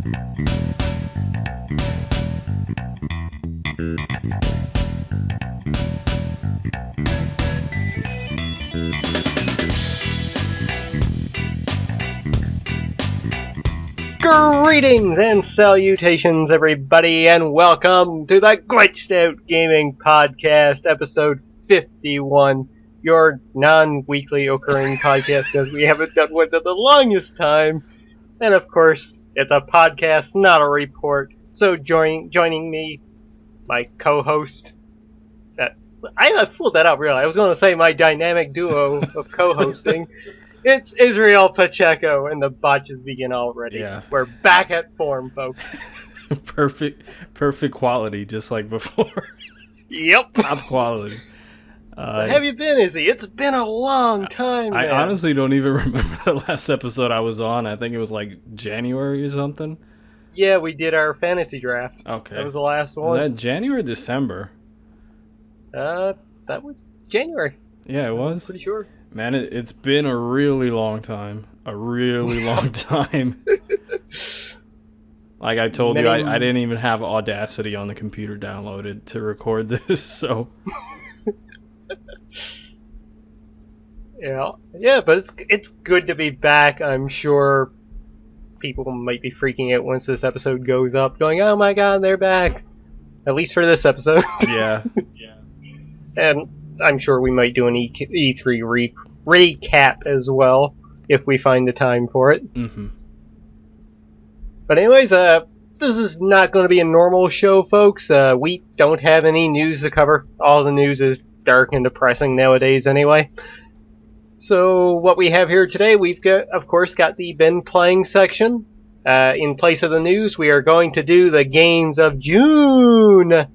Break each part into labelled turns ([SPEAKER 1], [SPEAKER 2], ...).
[SPEAKER 1] Greetings and salutations, everybody, and welcome to the Glitched Out Gaming Podcast, episode 51, your non-weekly occurring podcast, because we haven't done one in the longest time. And of course, it's a podcast, not a report. So joining me, my co-host. I fooled that up, really. I was going to say my dynamic duo of co-hosting. It's Israel Pacheco, and the botches begin already. Yeah. We're back at form, folks.
[SPEAKER 2] Perfect quality, just like before.
[SPEAKER 1] Yep.
[SPEAKER 2] Top quality.
[SPEAKER 1] So how have you been, Izzy? It's been a long time,
[SPEAKER 2] I honestly don't even remember the last episode I was on. I think it was like January or something.
[SPEAKER 1] Yeah, we did our fantasy draft.
[SPEAKER 2] Okay.
[SPEAKER 1] That was the last one.
[SPEAKER 2] Was that January or December?
[SPEAKER 1] That was January.
[SPEAKER 2] Yeah, it was?
[SPEAKER 1] I'm pretty sure.
[SPEAKER 2] Man, it's been a really long time. A really long time. Like I told you, I didn't even have Audacity on the computer downloaded to record this, so... Yeah, but it's good to be back. I'm sure people might be freaking out once this episode goes up, going, "Oh my god, they're back!" At least for this episode. Yeah.
[SPEAKER 1] And I'm sure we might do an E3 recap as well if we find the time for it.
[SPEAKER 2] Mm-hmm.
[SPEAKER 1] But anyways, this is not going to be a normal show, folks. We don't have any news to cover. All the news is dark and depressing nowadays anyway. So what we have here today, we've got, of course, got the been playing section. In place of the news, we are going to do the games of June.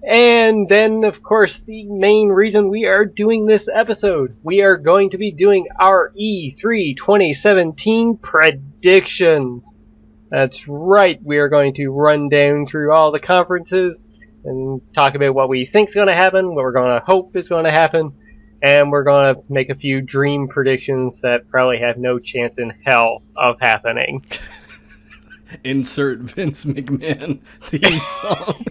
[SPEAKER 1] And then, of course, the main reason we are doing this episode, we are going to be doing our E3 2017 predictions. That's right, we are going to run down through all the conferences and talk about what we think is going to happen, what we're going to hope is going to happen, and we're going to make a few dream predictions that probably have no chance in hell of happening.
[SPEAKER 2] Insert Vince McMahon theme song.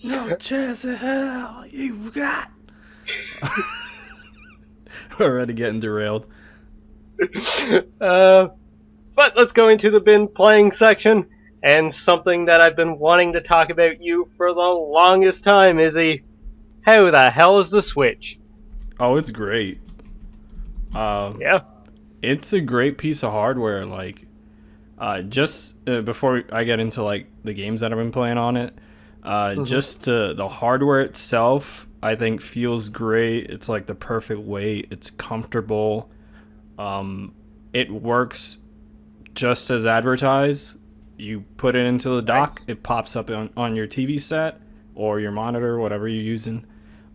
[SPEAKER 2] No chance in hell you got. We're already getting derailed.
[SPEAKER 1] But let's go into the been playing section, and something that I've been wanting to talk about you for the longest time, Izzy. How the hell is the Switch?
[SPEAKER 2] Oh, it's great.
[SPEAKER 1] Yeah.
[SPEAKER 2] It's a great piece of hardware. Like, just before I get into like the games that I've been playing on it, just the hardware itself, I think feels great. It's like the perfect weight. It's comfortable. It works just as advertised. You put it into the dock, nice. It pops up on your TV set or your monitor, whatever you're using.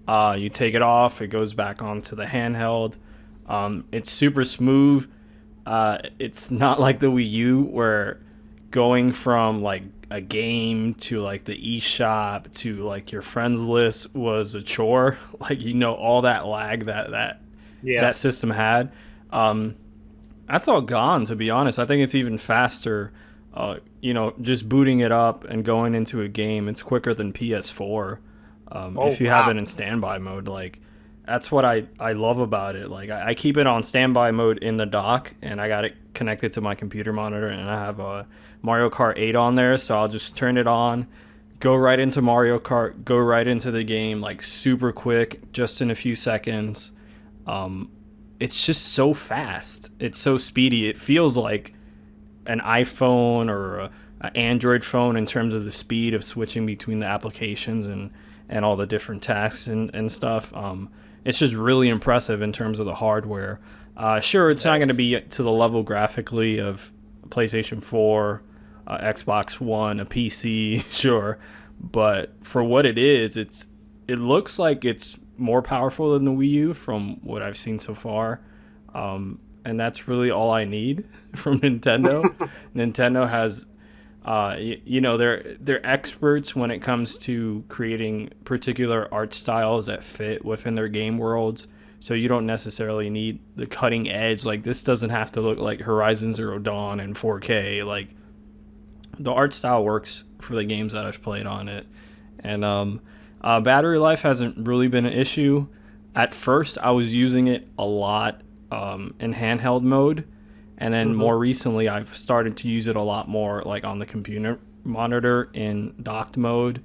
[SPEAKER 2] You take it off, it goes back onto the handheld. It's super smooth. It's not like the Wii U where going from like a game to like the eShop to like your friends list was a chore. Like, all that lag that system had. That's all gone, to be honest. I think it's even faster. Just booting it up and going into a game, it's quicker than PS4. If you have it in standby mode, like that's what I love about it. Like I keep it on standby mode in the dock, and I got it connected to my computer monitor, and I have a Mario Kart 8 on there, so I'll just turn it on, go right into Mario Kart, go right into the game, like super quick, just in a few seconds. It's just so fast. It's so speedy. It feels like an iPhone or an Android phone in terms of the speed of switching between the applications and all the different tasks and stuff. It's just really impressive in terms of the hardware. Sure, it's not going to be to the level graphically of PlayStation 4, Xbox One, a PC, sure. But for what it is, it looks like it's more powerful than the Wii U from what I've seen so far. And that's really all I need from Nintendo. Nintendo has, they're experts when it comes to creating particular art styles that fit within their game worlds. so you don't necessarily need the cutting edge. Like, this doesn't have to look like Horizon Zero Dawn in 4K. Like, the art style works for the games that I've played on it. And battery life hasn't really been an issue. At first, I was using it a lot in handheld mode, and then more recently, I've started to use it a lot more like on the computer monitor in docked mode,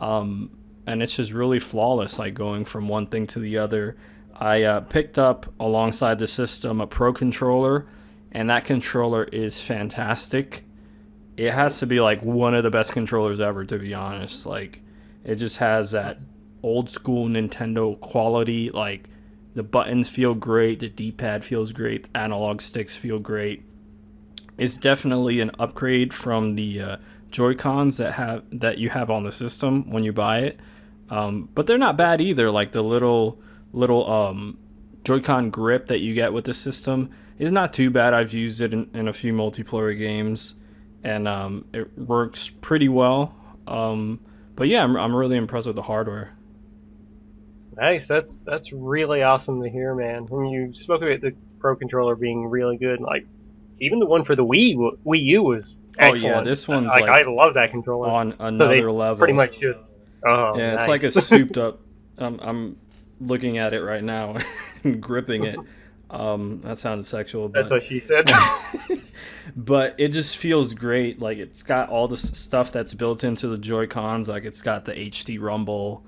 [SPEAKER 2] and it's just really flawless, like going from one thing to the other. I picked up alongside the system a Pro controller, and that controller is fantastic. It has to be like one of the best controllers ever, to be honest. Like, it just has that old school Nintendo quality. Like, the buttons feel great, the D-pad feels great, the analog sticks feel great. It's definitely an upgrade from the Joy-Cons that you have on the system when you buy it. But they're not bad either. Like, the little Joy-Con grip that you get with the system is not too bad. I've used it in a few multiplayer games, and it works pretty well. But yeah, I'm really impressed with the hardware.
[SPEAKER 1] Nice. That's really awesome to hear, man. When you spoke about the Pro controller being really good, like even the one for the Wii U was excellent.
[SPEAKER 2] Oh yeah, this one's
[SPEAKER 1] like I love that controller
[SPEAKER 2] on another
[SPEAKER 1] so they
[SPEAKER 2] level.
[SPEAKER 1] Pretty much just
[SPEAKER 2] yeah, it's
[SPEAKER 1] nice.
[SPEAKER 2] like a souped up. I'm looking at it right now and gripping it. That sounded sexual. But,
[SPEAKER 1] that's what she said.
[SPEAKER 2] But it just feels great. Like, it's got all the stuff that's built into the Joy-Cons. Like, it's got the HD rumble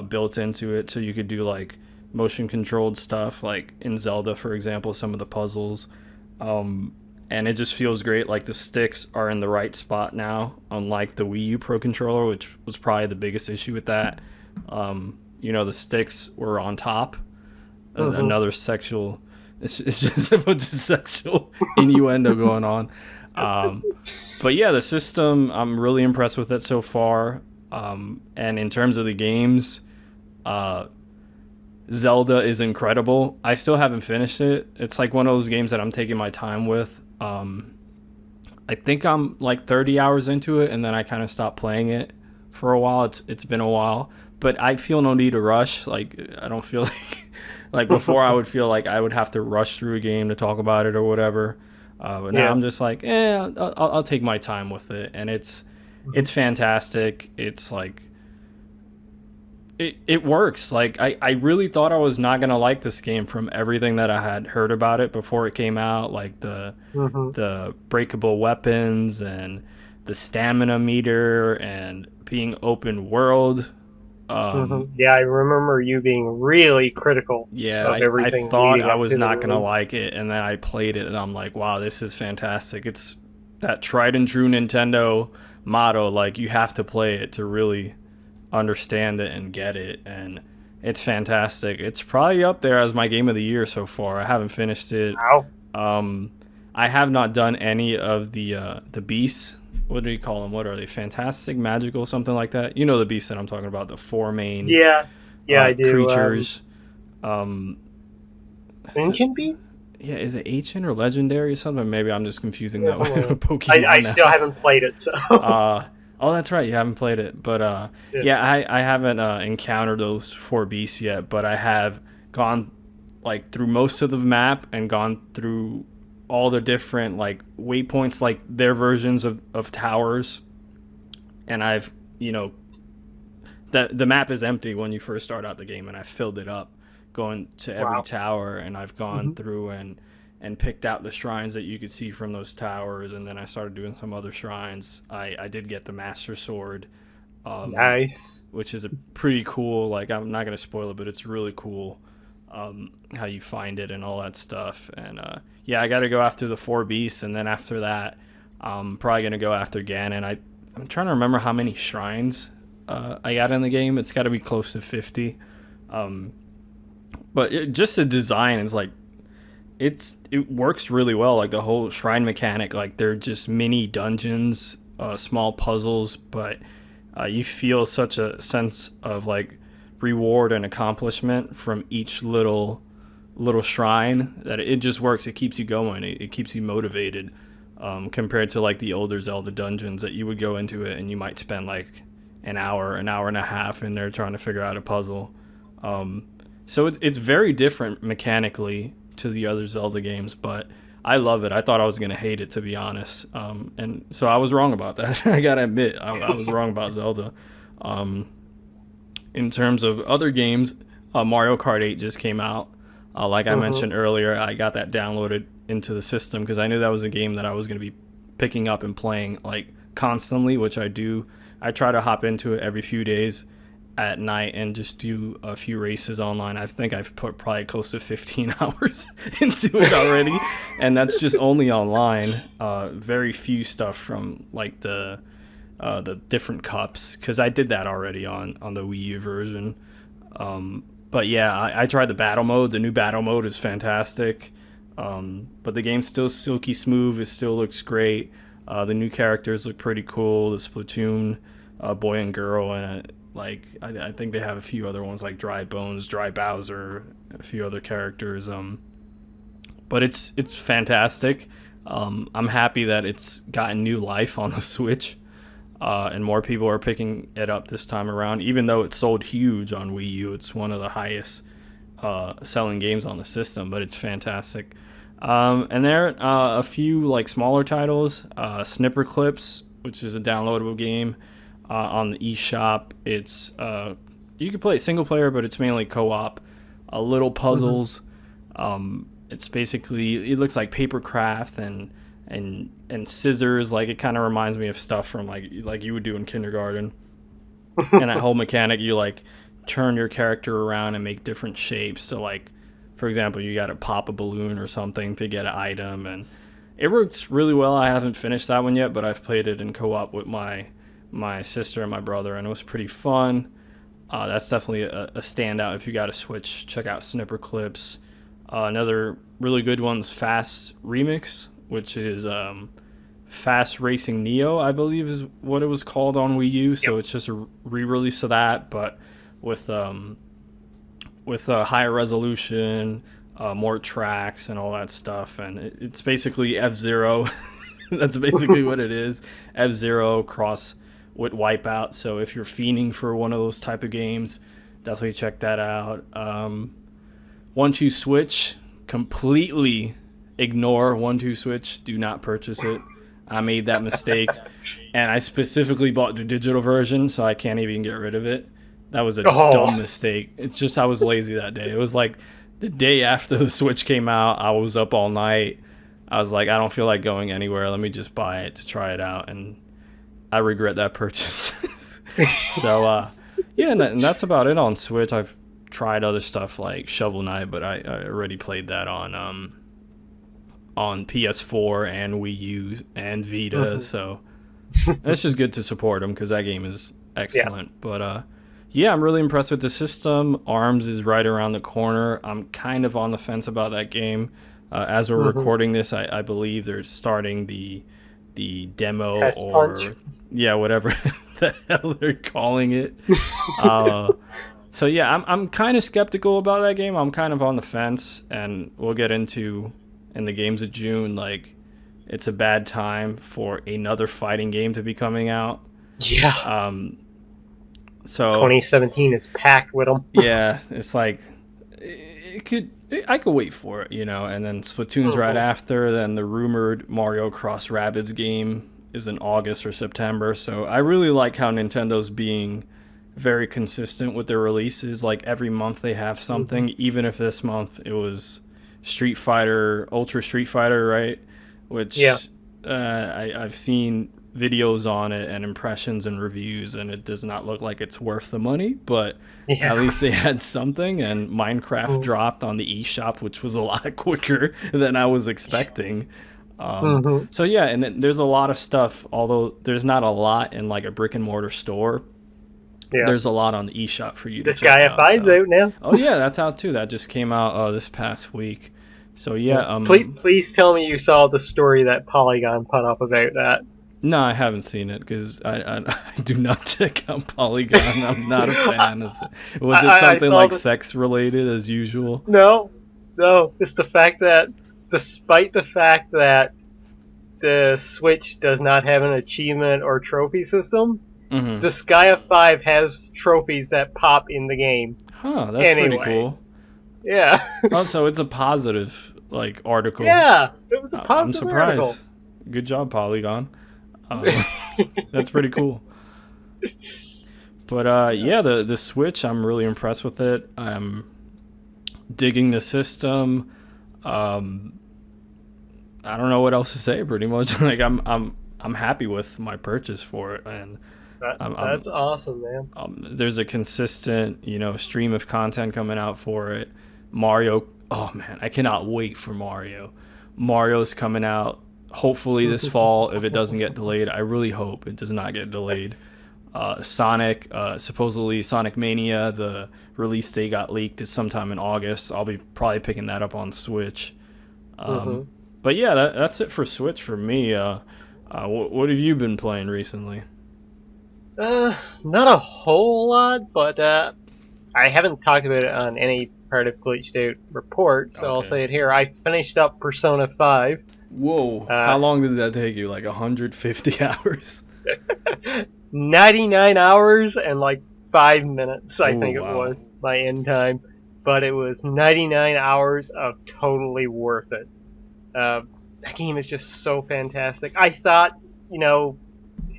[SPEAKER 2] built into it, so you could do like motion controlled stuff, like in Zelda, for example, some of the puzzles. And it just feels great. Like, the sticks are in the right spot now, unlike the Wii U Pro controller, which was probably the biggest issue with that. The sticks were on top. Another sexual. It's just a bunch of sexual innuendo going on. But yeah, the system, I'm really impressed with it so far. And in terms of the games, Zelda is incredible. I still haven't finished it. It's like one of those games that I'm taking my time with. I think I'm like 30 hours into it, and then I kind of stopped playing it for a while. It's been a while, but I feel no need to rush. Like, I don't feel like before I would feel like I would have to rush through a game to talk about it or whatever. But now I'm just like, I'll take my time with it, and it's fantastic. It's like it works. Like, I really thought I was not gonna like this game from everything that I had heard about it before it came out, like the breakable weapons and the stamina meter and being open world.
[SPEAKER 1] Yeah, I remember you being really critical.
[SPEAKER 2] Yeah,
[SPEAKER 1] of everything
[SPEAKER 2] I thought I was not gonna like it, and then I played it, and I'm like, wow, this is fantastic. It's that tried and true Nintendo motto, like, you have to play it to really understand it and get it, and it's fantastic. It's probably up there as my game of the year so far. I haven't finished it.
[SPEAKER 1] Wow.
[SPEAKER 2] I have not done any of the beasts. What do you call them? What are they? Fantastic, magical, something like that. You know the beasts that I'm talking about. The four main
[SPEAKER 1] I do.
[SPEAKER 2] creatures.
[SPEAKER 1] Ancient beasts?
[SPEAKER 2] Yeah, is it ancient or legendary or something? Maybe I'm just confusing that with Pokemon.
[SPEAKER 1] I still haven't played it, so.
[SPEAKER 2] Oh, that's right. You haven't played it, but I haven't encountered those four beasts yet. But I have gone like through most of the map and gone through all the different like waypoints, like their versions of towers. And I've the map is empty when you first start out the game, and I filled it up going to every tower, and I've gone through and picked out the shrines that you could see from those towers, and then I started doing some other shrines. I did get the Master Sword,
[SPEAKER 1] nice,
[SPEAKER 2] which is a pretty cool. Like, I'm not gonna spoil it, but it's really cool how you find it and all that stuff. And I got to go after the four beasts, and then after that, I'm probably gonna go after Ganon. I'm trying to remember how many shrines I got in the game. It's got to be close to 50. But just the design is like, it works really well. Like, the whole shrine mechanic, like, they're just mini dungeons, small puzzles, but you feel such a sense of like reward and accomplishment from each little shrine that it just works. It keeps you going. It keeps you motivated, compared to like the older Zelda dungeons that you would go into it and you might spend like an hour and a half in there trying to figure out a puzzle. So it's very different mechanically to the other Zelda games, but I love it. I thought I was gonna hate it, to be honest, and so I was wrong about that. I gotta admit, I was wrong about Zelda. Um, in terms of other games, Mario Kart 8 just came out. Like I mentioned earlier, I got that downloaded into the system because I knew that was a game that I was going to be picking up and playing like constantly, which I do. I try to hop into it every few days at night and just do a few races online. I think I've put probably close to 15 hours into it already, and that's just only online. Very few stuff from like the different cups, because I did that already on the Wii U version. But yeah, I tried the battle mode. The new battle mode is fantastic. But the game's still silky smooth. It still looks great. The new characters look pretty cool. The Splatoon boy and girl, and I think they have a few other ones like Dry Bones, Dry Bowser, a few other characters. But it's fantastic. I'm happy that it's gotten new life on the Switch. And more people are picking it up this time around. Even though it sold huge on Wii U, it's one of the highest selling games on the system, but it's fantastic. And there are a few like smaller titles. Snipper Clips, which is a downloadable game on the eShop. It's you can play it single player, but it's mainly co-op. Little puzzles. It's basically, it looks like papercraft and scissors. Like, it kind of reminds me of stuff from like you would do in kindergarten. And that whole mechanic, you like turn your character around and make different shapes. So like, for example, you got to pop a balloon or something to get an item, and it works really well. I haven't finished that one yet, but I've played it in co-op with my sister and my brother, and it was pretty fun. That's definitely a standout. If you got a Switch, check out Snipper Clips. Another really good one's Fast Remix, which is Fast Racing Neo, I believe is what it was called on Wii U. So it's just a re-release of that, but with a higher resolution, more tracks and all that stuff. And it's basically F-Zero. That's basically what it is. F-Zero cross with Wipeout. So if you're fiending for one of those type of games, definitely check that out. 1-2 Switch, completely ignore 1-2 Switch. Do not purchase it. I made that mistake, and I specifically bought the digital version, so I can't even get rid of it. That was a dumb mistake. It's just I was lazy that day. It was like the day after the Switch came out. I was up all night. I was like, I don't feel like going anywhere. Let me just buy it to try it out, and I regret that purchase. So, yeah, and that's about it on Switch. I've tried other stuff like Shovel Knight, but I already played that on PS4 and Wii U and Vita. So it's just good to support them because that game is excellent. Yeah. But yeah, I'm really impressed with the system. ARMS is right around the corner. I'm kind of on the fence about that game. As we're recording this, I believe they're starting the demo
[SPEAKER 1] Test
[SPEAKER 2] or
[SPEAKER 1] punch.
[SPEAKER 2] Yeah, whatever the hell they're calling it. So yeah, I'm kind of skeptical about that game. I'm kind of on the fence, and we'll get into in the games of June. Like, it's a bad time for another fighting game to be coming out.
[SPEAKER 1] Yeah.
[SPEAKER 2] So
[SPEAKER 1] 2017 is packed with them.
[SPEAKER 2] Yeah, it's like I could wait for it, you know. And then Splatoon's right after. Then the rumored Mario Cross Rabbids game is in August or September. So I really like how Nintendo's being very consistent with their releases. Like, every month they have something. Even if this month it was Street Fighter, Ultra Street Fighter, right? Which I've seen videos on it and impressions and reviews, and it does not look like it's worth the money, but at least they had something. And Minecraft dropped on the eShop, which was a lot quicker than I was expecting. So yeah, and then there's a lot of stuff, although there's not a lot in like a brick and mortar store. There's a lot on the eShop for you to check out.
[SPEAKER 1] Disgaea 5's out now.
[SPEAKER 2] Oh yeah, that's out too. That just came out this past week. So yeah,
[SPEAKER 1] please tell me you saw the story that Polygon put up about that.
[SPEAKER 2] No, I haven't seen it because I do not check out Polygon. I'm not a fan. Was it something like sex related as usual?
[SPEAKER 1] No. It's the fact that despite the fact that the Switch does not have an achievement or trophy system, Disgaea 5 has trophies that pop in the game.
[SPEAKER 2] Huh, that's pretty cool.
[SPEAKER 1] Yeah.
[SPEAKER 2] Also, it's a positive like article.
[SPEAKER 1] Yeah, it was a
[SPEAKER 2] I'm
[SPEAKER 1] positive article.
[SPEAKER 2] surprised. Good job, Polygon. That's pretty cool. But yeah, the Switch, I'm really impressed with it. I'm digging the system. I don't know what else to say. Pretty much, like I'm happy with my purchase for it, and
[SPEAKER 1] That's awesome, man.
[SPEAKER 2] there's a consistent stream of content coming out for it. Mario, oh man, I cannot wait for Mario. Mario's coming out hopefully this fall. If it doesn't get delayed, I really hope it does not get delayed. Sonic, supposedly Sonic Mania, the release date got leaked. It's sometime in August. I'll be probably picking that up on Switch. But yeah, that's it for Switch for me. What have you been playing recently?
[SPEAKER 1] Not a whole lot, but I haven't talked about it on any part of Glitched Out Report, so I'll say it here. I finished up Persona 5.
[SPEAKER 2] Whoa, how long did that take you? Like 150 hours?
[SPEAKER 1] 99 hours and like 5 minutes, I think it was, my end time. But it was 99 hours of totally worth it. That game is just so fantastic. I thought,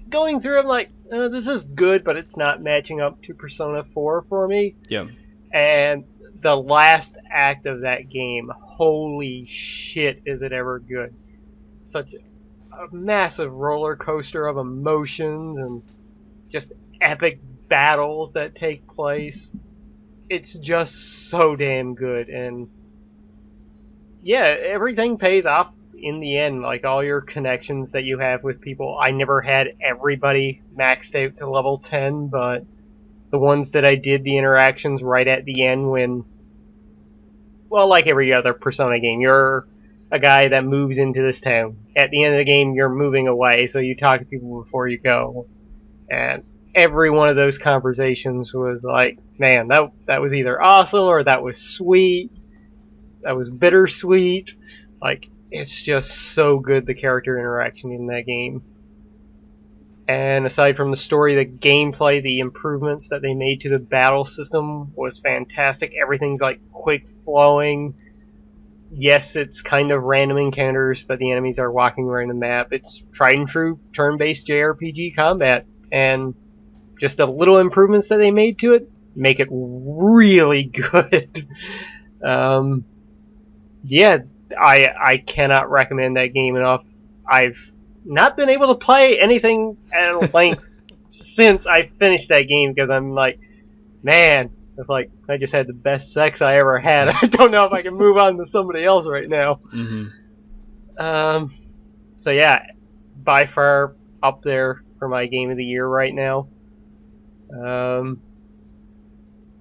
[SPEAKER 1] going through, I'm like, this is good, but it's not matching up to Persona 4 for me.
[SPEAKER 2] Yeah.
[SPEAKER 1] And the last act of that game, holy shit, is it ever good. Such a massive roller coaster of emotions and just epic battles that take place. It's just so damn good, and yeah, everything pays off in the end. Like all your connections that you have with people. I never had everybody maxed out to level 10, but the ones that I did, the interactions right at the end when, well, like every other Persona game, you're a guy that moves into this town. At the end of the game, you're moving away, so you talk to people before you go. And every one of those conversations was like, man, that was either awesome or that was sweet. That was bittersweet. Like, it's just so good, the character interaction in that game. And aside from the story, the gameplay, the improvements that they made to the battle system was fantastic. Everything's like quick flowing. Yes, it's kind of random encounters, but the enemies are walking around the map. It's tried and true turn-based JRPG combat. And just the little improvements that they made to it make it really good. Yeah, I cannot recommend that game enough. I've not been able to play anything at length since I finished that game because I'm like, man, it's like I just had the best sex I ever had. I don't know if I can move on to somebody else right now. So yeah, by far up there for my game of the year right now.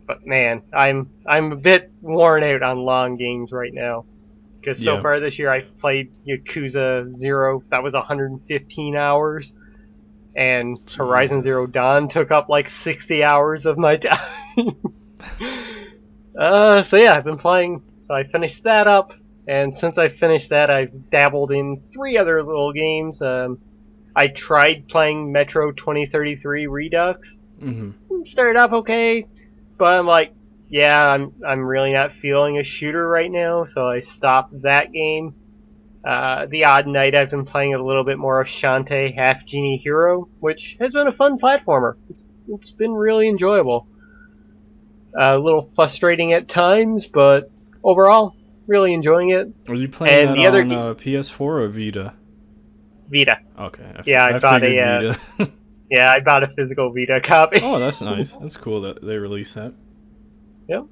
[SPEAKER 1] But man, I'm a bit worn out on long games right now. Because so far this year I've played Yakuza 0, that was 115 hours. And Jesus. Horizon Zero Dawn took up like 60 hours of my time. So yeah, I've been playing, so I finished that up. And since I finished that, I've dabbled in 3 other little games. I tried playing Metro 2033 Redux. Started off okay, but I'm like, yeah, I'm really not feeling a shooter right now, so I stopped that game. The odd night I've been playing a little bit more of Shantae Half Genie Hero, which has been a fun platformer. It's been really enjoyable. A little frustrating at times, but overall, really enjoying it.
[SPEAKER 2] Are you playing that on PS4 or Vita?
[SPEAKER 1] Vita.
[SPEAKER 2] Okay.
[SPEAKER 1] I bought a
[SPEAKER 2] Vita.
[SPEAKER 1] Yeah, I bought a physical Vita copy.
[SPEAKER 2] Oh, that's nice. That's cool that they released that.
[SPEAKER 1] Yep.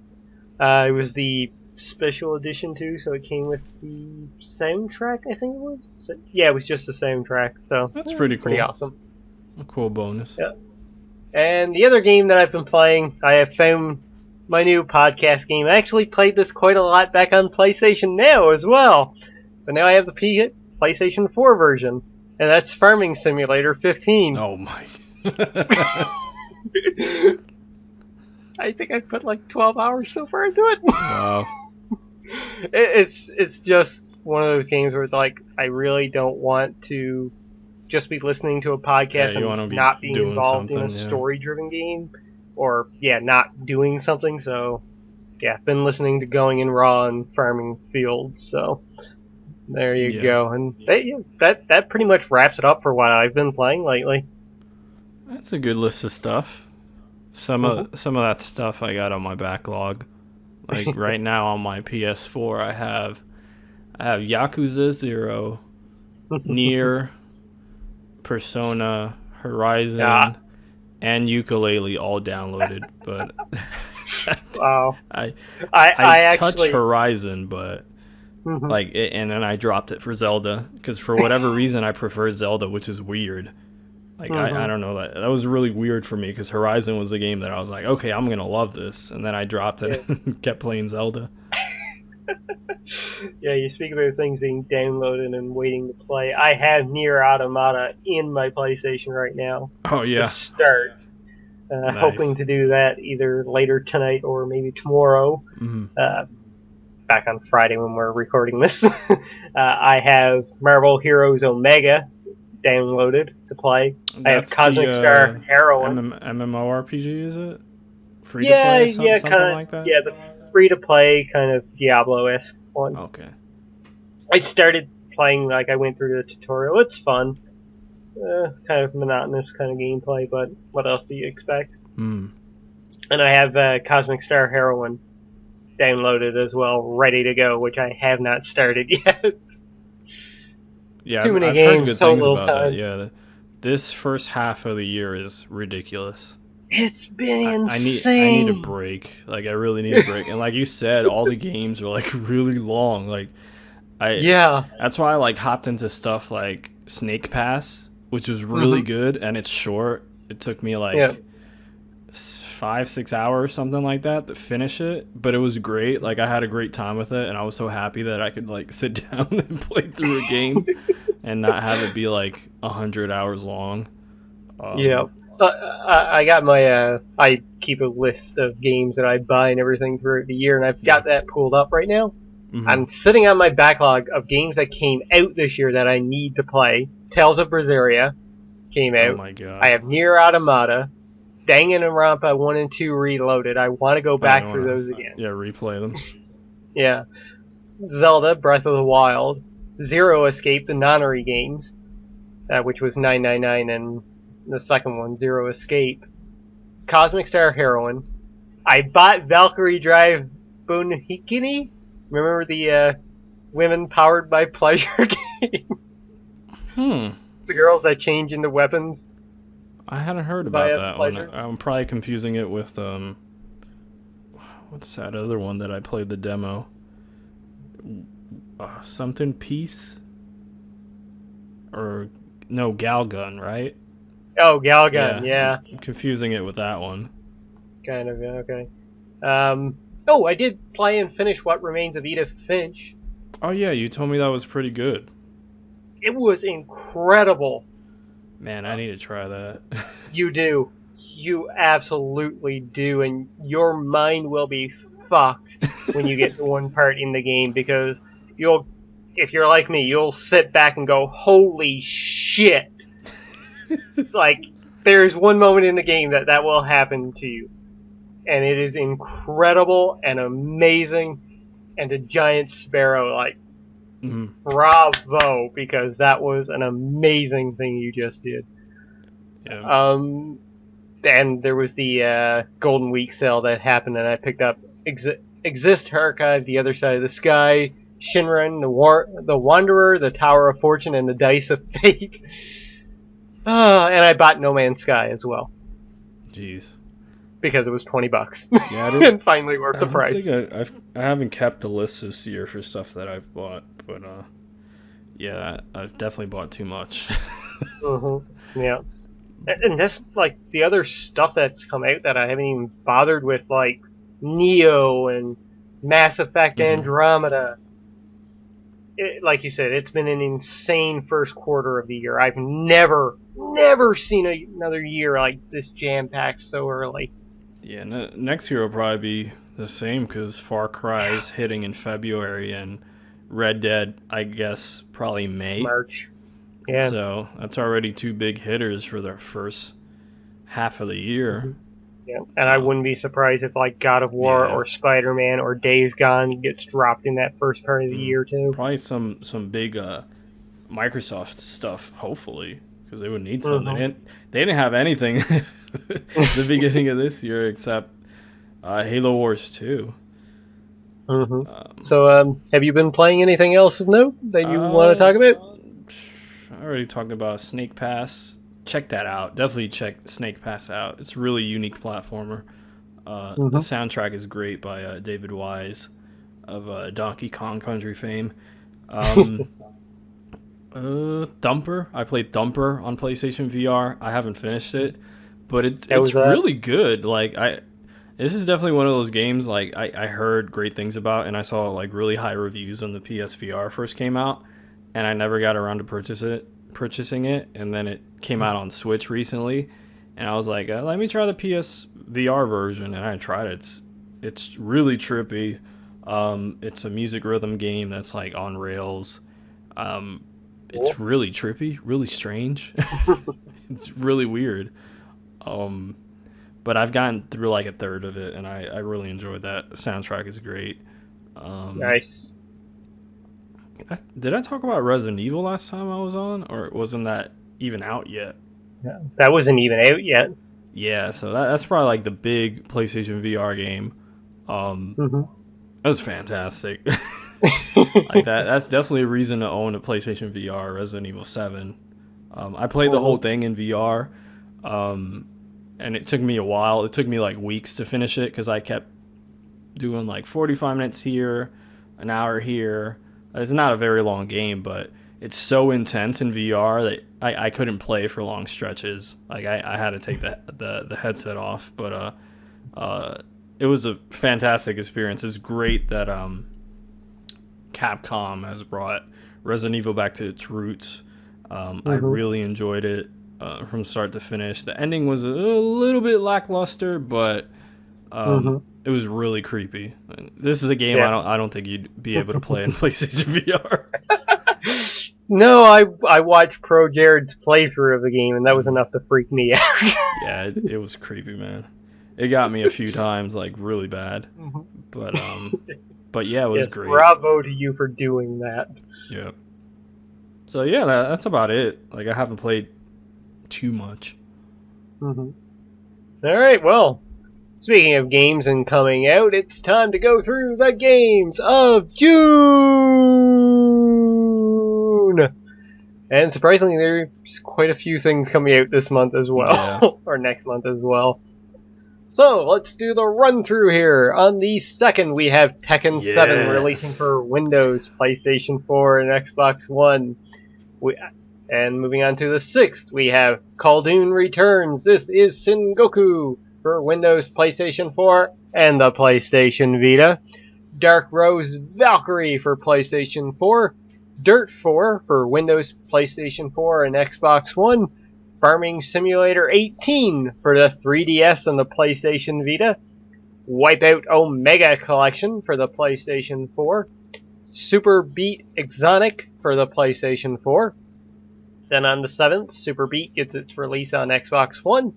[SPEAKER 1] It was the special edition too, so it came with the soundtrack, I think it was. So, yeah, it was just the soundtrack. So
[SPEAKER 2] that's pretty cool.
[SPEAKER 1] Pretty awesome.
[SPEAKER 2] A cool bonus.
[SPEAKER 1] Yeah. And the other game that I've been playing, I have found my new podcast game. I actually played this quite a lot back on PlayStation Now as well, but now I have the PlayStation 4 version. And that's Farming Simulator 15.
[SPEAKER 2] Oh my.
[SPEAKER 1] I think I put like 12 hours so far into it.
[SPEAKER 2] Wow.
[SPEAKER 1] It's just one of those games where it's like, I really don't want to just be listening to a podcast and not being involved in a story-driven game. Or, not doing something, so yeah, been listening to Going in Raw and Farming Fields, so there you go. And that pretty much wraps it up for what I've been playing lately.
[SPEAKER 2] That's a good list of stuff. Some of that stuff I got on my backlog. Like right now on my PS4, I have Yakuza 0, Nier, Persona, Horizon, and Ukulele all downloaded. But
[SPEAKER 1] wow,
[SPEAKER 2] I touched
[SPEAKER 1] actually
[SPEAKER 2] Horizon, but and then I dropped it for Zelda because for whatever reason I prefer Zelda, which is weird. Like I don't know, that was really weird for me because Horizon was the game that I was like, okay, I'm gonna love this, and then I dropped it and kept playing Zelda.
[SPEAKER 1] Yeah, you speak about things being downloaded and waiting to play. I have Nier Automata in my PlayStation right now.
[SPEAKER 2] Oh yeah.
[SPEAKER 1] To start.
[SPEAKER 2] Nice.
[SPEAKER 1] Hoping to do that either later tonight or maybe tomorrow. Back on Friday when we're recording this. I have Marvel Heroes Omega downloaded to play. I have Cosmic Star Heroine.
[SPEAKER 2] MMORPG, is it? Free to play? Something like that?
[SPEAKER 1] Yeah, the free to play kind of Diablo-esque one.
[SPEAKER 2] Okay.
[SPEAKER 1] I started playing, like, I went through the tutorial. It's fun. Kind of monotonous kind of gameplay, but what else do you expect? And I have Cosmic Star Heroine downloaded as well, ready to go, which I have not started yet.
[SPEAKER 2] Yeah,
[SPEAKER 1] Too many
[SPEAKER 2] I've
[SPEAKER 1] games,
[SPEAKER 2] heard good
[SPEAKER 1] so
[SPEAKER 2] things
[SPEAKER 1] little
[SPEAKER 2] about
[SPEAKER 1] time.
[SPEAKER 2] that. Yeah, this first half of the year is ridiculous.
[SPEAKER 1] It's been insane.
[SPEAKER 2] I need a break. Like, I really need a break. And like you said, all the games are like really long. Like, that's why I like hopped into stuff like Snake Pass, which was really good, and it's short. It took me like 5-6 hours, something like that, to finish it. But it was great. Like, I had a great time with it, and I was so happy that I could like sit down and play through a game and not have it be like 100 hours long.
[SPEAKER 1] I got my I keep a list of games that I buy and everything throughout the year, and I've got that pulled up right now. I'm sitting on my backlog of games that came out this year that I need to play. Tales of Berseria came out.
[SPEAKER 2] Oh my god.
[SPEAKER 1] I have Nier Automata, Danganronpa 1 and 2 Reloaded. I want to go back through those again.
[SPEAKER 2] Yeah, replay them.
[SPEAKER 1] Yeah. Zelda, Breath of the Wild, Zero Escape, the Nonary games, which was 999, and the second one, Zero Escape. Cosmic Star Heroine. I bought Valkyrie Drive Bunhikini. Remember the women powered by pleasure game? The girls that change into weapons.
[SPEAKER 2] I hadn't heard about that one. I'm probably confusing it with what's that other one that I played the demo? Something Peace? Or no, Galgun, right?
[SPEAKER 1] Oh, Galgun, yeah.
[SPEAKER 2] I'm confusing it with that one.
[SPEAKER 1] Kind of, yeah, okay. Oh, I did play and finish What Remains of Edith Finch.
[SPEAKER 2] Oh yeah, you told me that was pretty good.
[SPEAKER 1] It was incredible.
[SPEAKER 2] Man, I need to try that.
[SPEAKER 1] You do. You absolutely do, and your mind will be fucked when you get to one part in the game, because if you're like me, you'll sit back and go, holy shit. Like, there's one moment in the game that will happen to you. And it is incredible and amazing, and a giant sparrow, like, bravo, because that was an amazing thing you just did.
[SPEAKER 2] Yeah.
[SPEAKER 1] And there was the Golden Week sale that happened, and I picked up Exist Archive, The Other Side of the Sky, Shinran, the Wanderer, The Tower of Fortune, and the Dice of Fate. And I bought No Man's Sky as well.
[SPEAKER 2] Jeez.
[SPEAKER 1] Because it was $20.
[SPEAKER 2] Yeah,
[SPEAKER 1] and finally worth the price.
[SPEAKER 2] I haven't kept the list this year for stuff that I've bought, but yeah, I've definitely bought too much.
[SPEAKER 1] Yeah. And that's like the other stuff that's come out that I haven't even bothered with, like Neo and Mass Effect Andromeda. Like you said, it's been an insane first quarter of the year. I've never seen another year like this jam-packed so early.
[SPEAKER 2] Yeah, next year will probably be the same because Far Cry's hitting in February and Red Dead, I guess, probably May.
[SPEAKER 1] March. Yeah.
[SPEAKER 2] So that's already two big hitters for their first half of the year.
[SPEAKER 1] Yeah, and I wouldn't be surprised if like God of War or Spider-Man or Days Gone gets dropped in that first part of the year too.
[SPEAKER 2] Probably some big Microsoft stuff, hopefully, because they would need something. They didn't have anything the beginning of this year except Halo Wars 2.
[SPEAKER 1] So, have you been playing anything else of note that you want to talk about?
[SPEAKER 2] I already talked about Snake Pass. Check that out. Definitely check Snake Pass out. It's a really unique platformer. The soundtrack is great by David Wise of Donkey Kong Country fame. Thumper. I played Thumper on PlayStation VR. I haven't finished it, but it's really good. Like this is definitely one of those games like I heard great things about, and I saw like really high reviews when the PSVR first came out, and I never got around to purchasing it, and then it came out on Switch recently, and I was like, let me try the PSVR version, and I tried it. It's really trippy. It's a music rhythm game that's like on rails. It's really trippy, really strange. It's really weird. But I've gotten through like a third of it, and I really enjoyed that. The soundtrack is great.
[SPEAKER 1] Nice.
[SPEAKER 2] Did I talk about Resident Evil last time I was on, or wasn't that even out yet?
[SPEAKER 1] Yeah, that wasn't even out yet.
[SPEAKER 2] Yeah, so that's probably like the big PlayStation VR game. It was fantastic. Like that's definitely a reason to own a PlayStation VR. Resident Evil 7. I played the whole thing in VR, and it took me a while. It took me like weeks to finish it because I kept doing like 45 minutes here, an hour here. It's not a very long game, but it's so intense in VR that I couldn't play for long stretches. Like I had to take the headset off, but it was a fantastic experience. It's great that Capcom has brought Resident Evil back to its roots. I really enjoyed it from start to finish. The ending was a little bit lackluster, but it was really creepy. This is a game I don't think you'd be able to play in PlayStation VR.
[SPEAKER 1] No, I watched Pro Jared's playthrough of the game, and that was enough to freak me out.
[SPEAKER 2] Yeah, it was creepy, man. It got me a few times, like really bad. But yeah, it was great.
[SPEAKER 1] Bravo to you for doing that.
[SPEAKER 2] Yeah. So yeah, that's about it. Like I haven't played too much.
[SPEAKER 1] All right, well, speaking of games and coming out, it's time to go through the games of June. And surprisingly, there's quite a few things coming out this month as well, or next month as well. So, let's do the run-through here. On the 2nd, we have Tekken 7 releasing for Windows, PlayStation 4, and Xbox One. And moving on to the 6th, we have Khaldun Returns. This is Sengoku for Windows, PlayStation 4, and the PlayStation Vita. Dark Rose Valkyrie for PlayStation 4. Dirt 4 for Windows, PlayStation 4, and Xbox One. Farming Simulator 18 for the 3DS and the PlayStation Vita. Wipeout Omega Collection for the PlayStation 4. Super Beat Exonic for the PlayStation 4. Then on the 7th, Super Beat gets its release on Xbox One.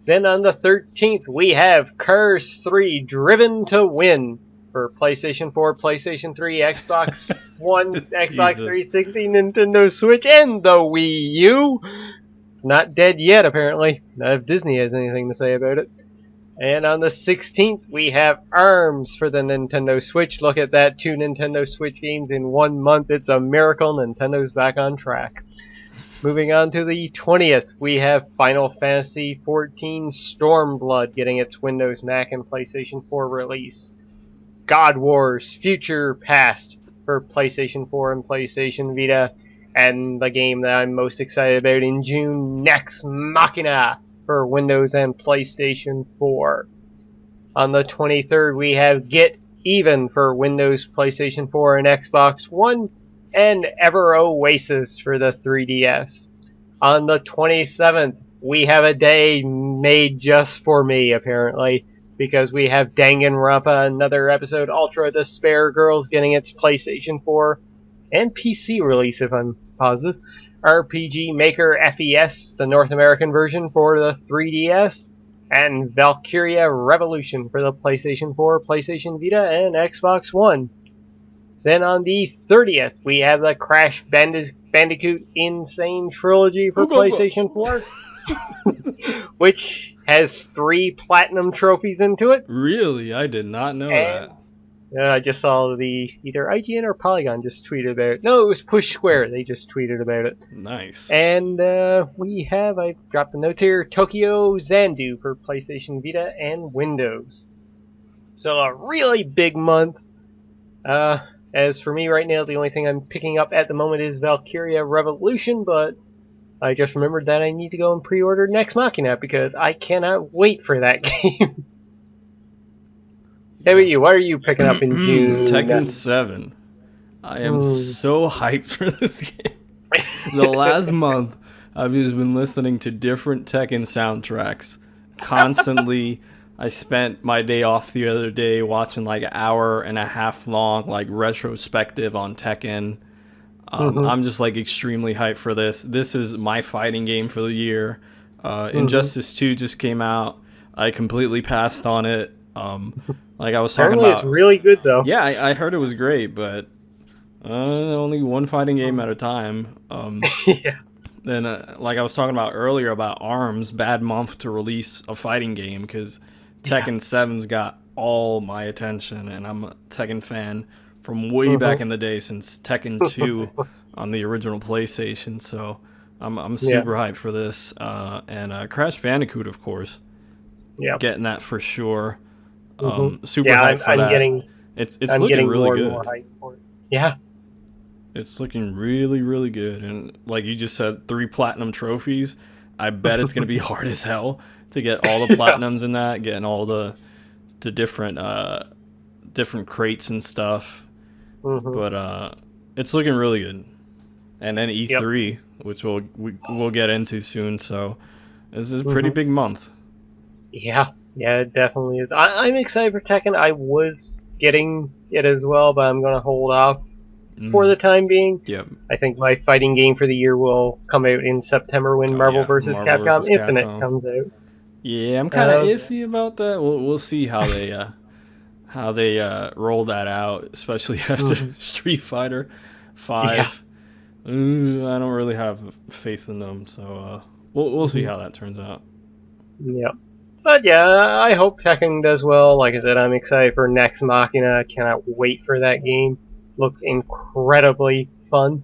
[SPEAKER 1] Then on the 13th, we have Cars 3 Driven to Win for PlayStation 4, PlayStation 3, Xbox One, Xbox 360, Nintendo Switch, and the Wii U. It's not dead yet, apparently. Not if Disney has anything to say about it. And on the 16th, we have ARMS for the Nintendo Switch. Look at that, 2 Nintendo Switch games in 1 month. It's a miracle. Nintendo's back on track. Moving on to the 20th, we have Final Fantasy XIV Stormblood getting its Windows, Mac, and PlayStation 4 release. God Wars Future Past for PlayStation 4 and PlayStation Vita. And the game that I'm most excited about in June, Nex Machina for Windows and PlayStation 4. On the 23rd, we have Get Even for Windows, PlayStation 4, and Xbox One. And Ever Oasis for the 3DS. On the 27th, we have a day made just for me, apparently, because we have Danganronpa, another episode, Ultra Despair Girls getting its PlayStation 4 and PC release, if I'm positive. RPG Maker FES, the North American version for the 3DS. and Valkyria Revolution for the PlayStation 4, PlayStation Vita, and Xbox One. Then on the 30th, we have the Crash Bandicoot Insane Trilogy for PlayStation 4, which has 3 platinum trophies into it.
[SPEAKER 2] Really? I did not know that.
[SPEAKER 1] I just saw either IGN or Polygon just tweeted about it. No, it was Push Square. They just tweeted about it.
[SPEAKER 2] Nice.
[SPEAKER 1] And we have, I dropped the notes here, Tokyo Xandu for PlayStation Vita and Windows. So a really big month. As for me right now, the only thing I'm picking up at the moment is Valkyria Revolution, but I just remembered that I need to go and pre-order Nex Machina because I cannot wait for that game. Hey, you, what are you picking up in June?
[SPEAKER 2] Tekken 7. I am so hyped for this game. The last month, I've just been listening to different Tekken soundtracks constantly. I spent my day off the other day watching like an hour and a half long like retrospective on Tekken. I'm just like extremely hyped for this. This is my fighting game for the year. Injustice 2 just came out. I completely passed on it. Like I was talking
[SPEAKER 1] Apparently
[SPEAKER 2] about,
[SPEAKER 1] it's really good though.
[SPEAKER 2] Yeah, I heard it was great, but only one fighting game at a time.
[SPEAKER 1] Yeah.
[SPEAKER 2] Then, like I was talking about earlier about ARMS, bad month to release a fighting game because Tekken 7's got all my attention, and I'm a Tekken fan from way back in the day since Tekken 2 on the original PlayStation. So I'm super hyped for this, and Crash Bandicoot, of course. Yeah, getting that for sure. Super hyped for that. It's looking really good.
[SPEAKER 1] More hype for it. Yeah.
[SPEAKER 2] It's looking really, really good. And like you just said, 3 platinum trophies. I bet it's going to be hard as hell to get all the platinums in that, getting all the different crates and stuff. But it's looking really good. And then E3, which we'll get into soon. So this is a pretty big month.
[SPEAKER 1] Yeah, it definitely is. I'm excited for Tekken. I was getting it as well, but I'm going to hold off for the time being.
[SPEAKER 2] Yep.
[SPEAKER 1] I think my fighting game for the year will come out in September when Marvel vs. Capcom Infinite comes out.
[SPEAKER 2] Yeah, I'm kind of iffy about that. We'll see how they roll that out, especially after Street Fighter 5. Yeah. I don't really have faith in them, so we'll see how that turns out.
[SPEAKER 1] Yeah. But yeah, I hope Tekken does well. Like I said, I'm excited for Nex Machina. I cannot wait for that game. Looks incredibly fun.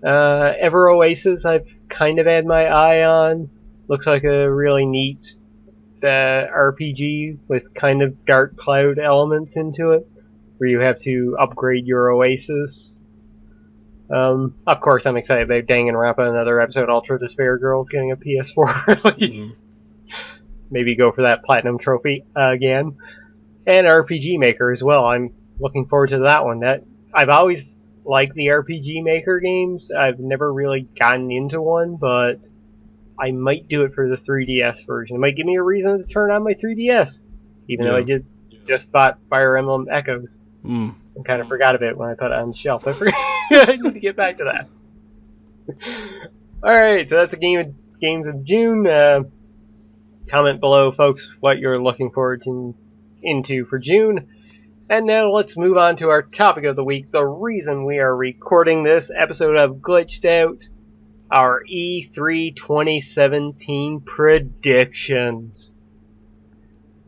[SPEAKER 1] Ever Oasis, I've kind of had my eye on. Looks like a really neat RPG with kind of Dark Cloud elements into it, where you have to upgrade your Oasis. Of course, I'm excited about Danganronpa, another episode Ultra Despair Girls getting a PS4 release. Maybe go for that platinum trophy again. And RPG Maker as well. I'm looking forward to that one. I've always liked the RPG Maker games. I've never really gotten into one, but I might do it for the 3DS version. It might give me a reason to turn on my 3DS, even though I just bought Fire Emblem Echoes. I kind of forgot about it when I put it on the shelf. I need to get back to that. Alright, so that's a games of June. Comment below, folks, what you're looking forward into for June. And now let's move on to our topic of the week, the reason we are recording this episode of Glitched Out, our E3 2017 predictions.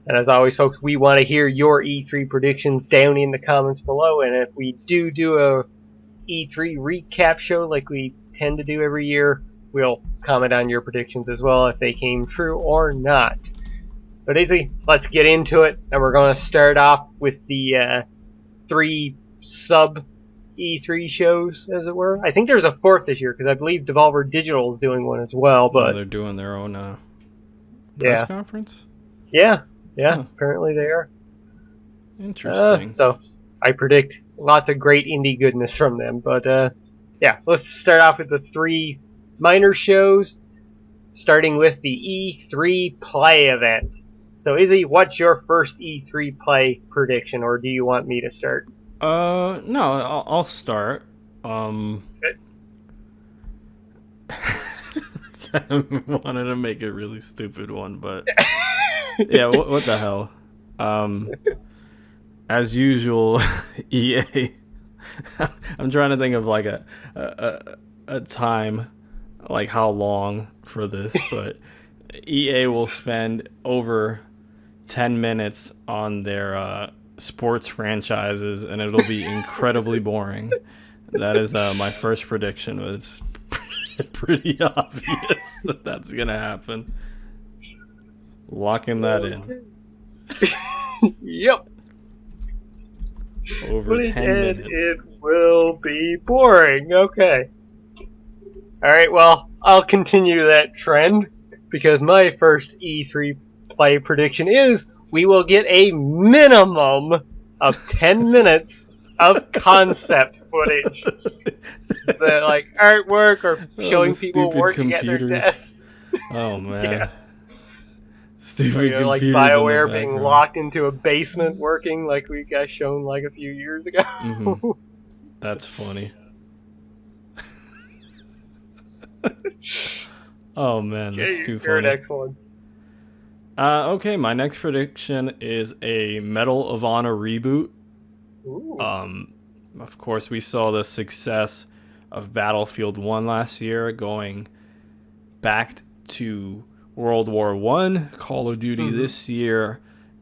[SPEAKER 1] And as always, folks, we want to hear your E3 predictions down in the comments below, and if we do a E3 recap show like we tend to do every year, we'll comment on your predictions as well, if they came true or not. But Izzy, let's get into it, and we're going to start off with the 3 sub E3 shows, as it were. I think there's a 4th this year, because I believe Devolver Digital is doing one as well. But
[SPEAKER 2] they're doing their own press conference?
[SPEAKER 1] Yeah, apparently they are.
[SPEAKER 2] Interesting.
[SPEAKER 1] So I predict lots of great indie goodness from them. But yeah, let's start off with the 3 minor shows, starting with the E3 Play event. So Izzy, what's your first E3 Play prediction, or do you want me to start?
[SPEAKER 2] No, I'll start. I wanted to make a really stupid one, but Yeah, what the hell? As usual, EA. I'm trying to think of like a time, like how long for this, but EA will spend over 10 minutes on their sports franchises, and it'll be incredibly boring. That is my first prediction. But it's pretty obvious that that's gonna happen. Locking that in.
[SPEAKER 1] Yep.
[SPEAKER 2] Over 10 minutes.
[SPEAKER 1] It will be boring. Okay. Alright, well, I'll continue that trend, because my first E3 play prediction is we will get a minimum of 10 minutes of concept footage. The, like, artwork or showing people working at their desk.
[SPEAKER 2] Oh, man.
[SPEAKER 1] Yeah.
[SPEAKER 2] Stupid computers.
[SPEAKER 1] Like BioWare being locked into a basement working like we got shown like a few years ago.
[SPEAKER 2] Mm-hmm. That's funny. Oh man, that's too funny.
[SPEAKER 1] Your next one.
[SPEAKER 2] Okay, my next prediction is a Medal of Honor reboot.
[SPEAKER 1] Ooh.
[SPEAKER 2] Of course, we saw the success of Battlefield 1 last year, going back to World War I. Call of Duty this year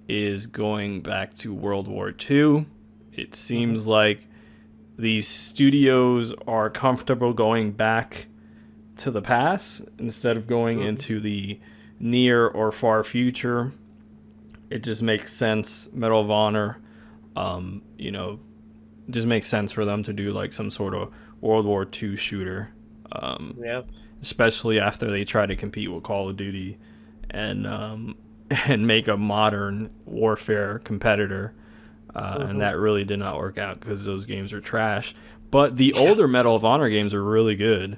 [SPEAKER 2] is going back to World War II. It seems like these studios are comfortable going back to the past instead of going into the near or far future. It just makes sense. Medal of Honor, just makes sense for them to do like some sort of World War II shooter. Especially after they try to compete with Call of Duty and make a modern warfare competitor. And that really did not work out because those games are trash. But the older Medal of Honor games are really good.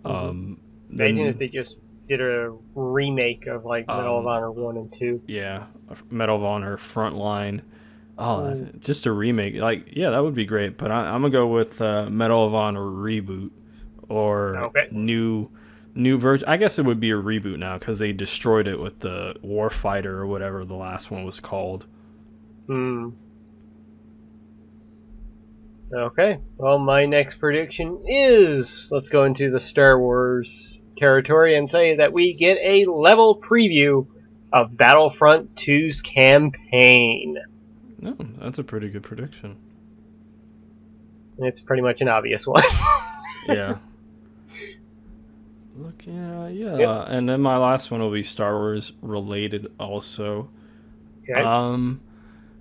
[SPEAKER 2] Imagine
[SPEAKER 1] if they just did a remake of like Medal of Honor 1 and 2.
[SPEAKER 2] Yeah, Medal of Honor Frontline. Just a remake. Like, yeah, that would be great. But I'm going to go with Medal of Honor reboot or new version. I guess it would be a reboot now because they destroyed it with the Warfighter or whatever the last one was called.
[SPEAKER 1] Okay, well, my next prediction is, let's go into the Star Wars territory and say that we get a level preview of Battlefront 2's campaign.
[SPEAKER 2] No, that's a pretty good prediction.
[SPEAKER 1] It's pretty much an obvious one.
[SPEAKER 2] Yeah. And then my last one will be Star Wars related also. Okay.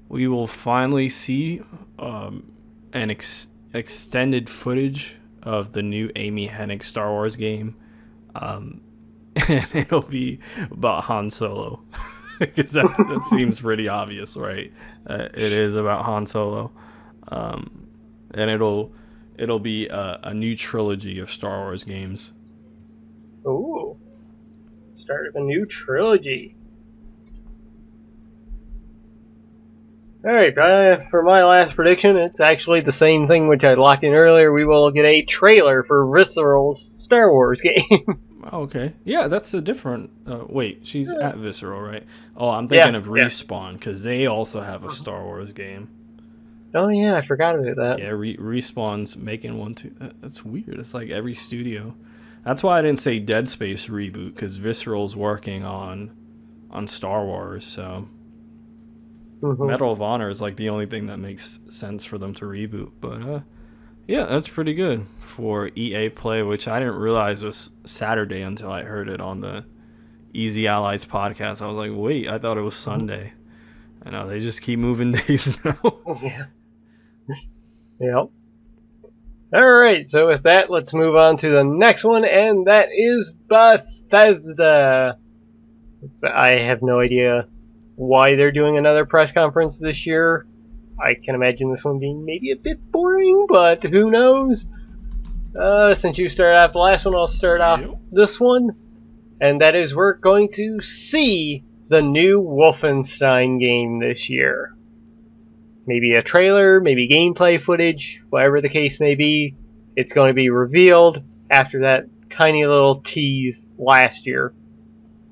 [SPEAKER 2] We will finally see an extended footage of the new Amy Hennig Star Wars game. And it'll be about Han Solo. Because that seems pretty obvious, right? It is about Han Solo. And it'll be a new trilogy of Star Wars games.
[SPEAKER 1] Ooh. Start of a new trilogy. Alright, for my last prediction, it's actually the same thing which I locked in earlier. We will get a trailer for Visceral's Star Wars game.
[SPEAKER 2] Okay. Yeah, that's a different... wait, she's at Visceral, right? Oh, I'm thinking of Respawn, because they also have a Star Wars game.
[SPEAKER 1] Oh, yeah, I forgot about that.
[SPEAKER 2] Yeah, Respawn's making one, too. That's weird. It's like every studio. That's why I didn't say Dead Space reboot, because Visceral's working on Star Wars, so... Medal of Honor is like the only thing that makes sense for them to reboot. But yeah, that's pretty good for EA Play, which I didn't realize was Saturday until I heard it on the Easy Allies podcast. I was like, wait, I thought it was Sunday. I know, they just keep moving days now.
[SPEAKER 1] Yeah. Yep. Alright, so with that, let's move on to the next one, and that is Bethesda. I have no idea why they're doing another press conference this year. I can imagine this one being maybe a bit boring, but who knows? Since you started off the last one, I'll start off this one. And that is we're going to see the new Wolfenstein game this year. Maybe a trailer, maybe gameplay footage, whatever the case may be. It's going to be revealed after that tiny little tease last year.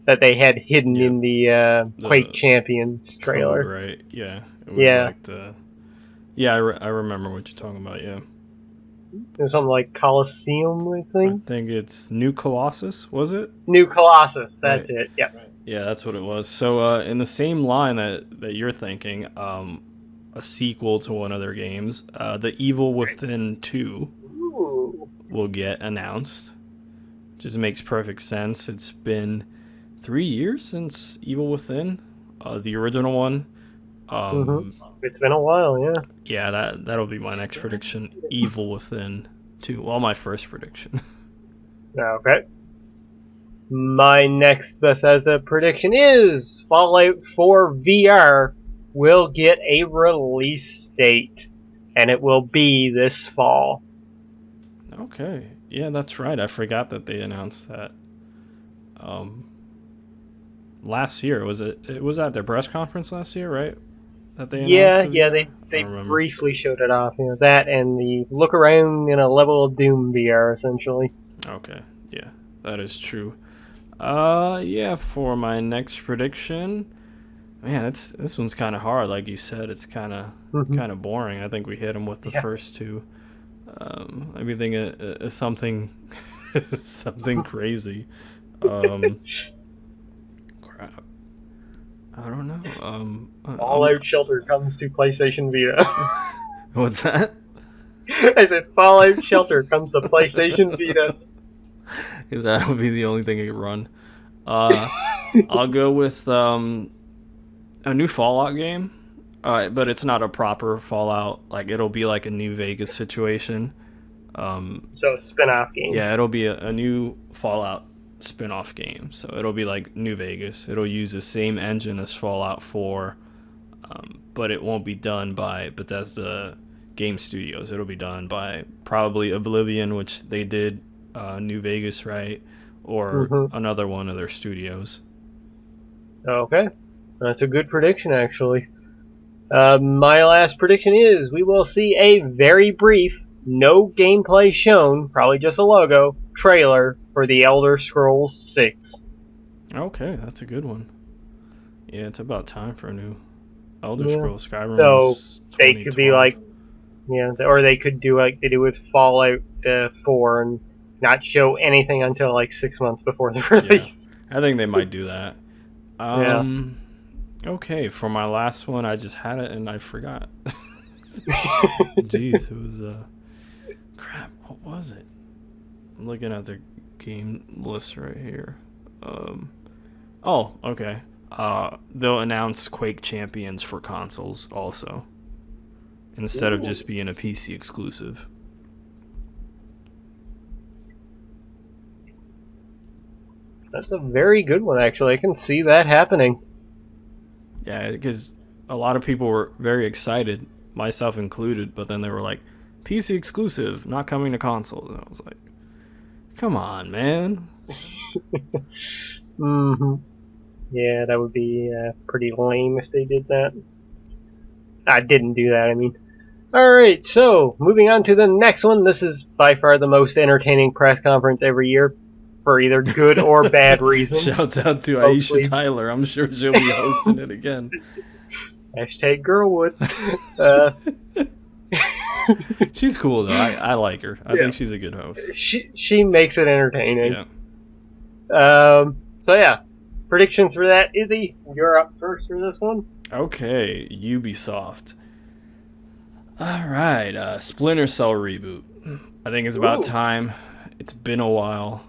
[SPEAKER 1] that they had hidden in the Quake Champions trailer.
[SPEAKER 2] Code, right? Yeah. It was like the. Yeah, I remember what you're talking about. Yeah.
[SPEAKER 1] It was something like Colosseum, I think.
[SPEAKER 2] I think it's New Colossus. Was it?
[SPEAKER 1] New Colossus. That's it. Yeah.
[SPEAKER 2] Yeah, that's what it was. So in the same line that you're thinking, a sequel to one of their games, The Evil Within 2 will get announced. Just makes perfect sense. It's been 3 years since Evil Within, the original one.
[SPEAKER 1] It's been a while, yeah.
[SPEAKER 2] Yeah, that'll be my next prediction. Evil Within 2. Well, my first prediction.
[SPEAKER 1] Okay. My next Bethesda prediction is Fallout 4 VR will get a release date, and it will be this fall.
[SPEAKER 2] Okay. Yeah, that's right. I forgot that they announced that. Last year, was it was at their press conference last year, right? That they announced
[SPEAKER 1] they briefly showed it off. That and the look around in a level of Doom VR, essentially.
[SPEAKER 2] Okay, yeah, that is true. Yeah, for my next prediction, man, this one's kind of hard. Like you said, it's kind of boring. I think we hit them with the first two. I'd be thinking something something crazy. Crap. I don't know.
[SPEAKER 1] Fallout Shelter comes to PlayStation Vita.
[SPEAKER 2] What's that?
[SPEAKER 1] I said Fallout Shelter comes to PlayStation Vita.
[SPEAKER 2] Because that would be the only thing it could run. I'll go with a new Fallout game. But it's not a proper Fallout. Like, it'll be like a New Vegas situation.
[SPEAKER 1] So a spin-off game.
[SPEAKER 2] Yeah, it'll be a new Fallout spin-off game. So it'll be like New Vegas. It'll use the same engine as Fallout 4, but it won't be done by Bethesda Game Studios. It'll be done by probably Oblivion, which they did New Vegas, right? Or another one of their studios.
[SPEAKER 1] Okay. That's a good prediction, actually. My last prediction is we will see a very brief, no gameplay shown, probably just a logo, trailer for The Elder Scrolls 6.
[SPEAKER 2] Okay, that's a good one. Yeah, it's about time for a new Elder Scrolls. Skyrim.
[SPEAKER 1] So they could be like, or they could do like they do with Fallout 4 and not show anything until like 6 months before the release.
[SPEAKER 2] Yeah, I think they might do that. Okay, for my last one, I just had it and I forgot. Jeez, it was crap. What was it? I'm looking at the game list right here. Oh, okay. They'll announce Quake Champions for consoles also, instead of just being a PC exclusive.
[SPEAKER 1] That's a very good one, actually. I can see that happening.
[SPEAKER 2] Yeah, because a lot of people were very excited, myself included, but then they were like, PC exclusive, not coming to consoles. And I was like, come on, man.
[SPEAKER 1] Yeah, that would be pretty lame if they did that. I didn't do that, I mean. Alright, so, moving on to the next one. This is by far the most entertaining press conference every year, for either good or bad reasons.
[SPEAKER 2] Shouts out to Aisha Tyler. I'm sure she'll be hosting it again.
[SPEAKER 1] Hashtag Girlwood.
[SPEAKER 2] She's cool, though. I like her. I think she's a good host.
[SPEAKER 1] She makes it entertaining. So, yeah. Predictions for that. Izzy, you're up first for this one.
[SPEAKER 2] Okay, Ubisoft. Alright, Splinter Cell reboot. I think it's about time. It's been a while.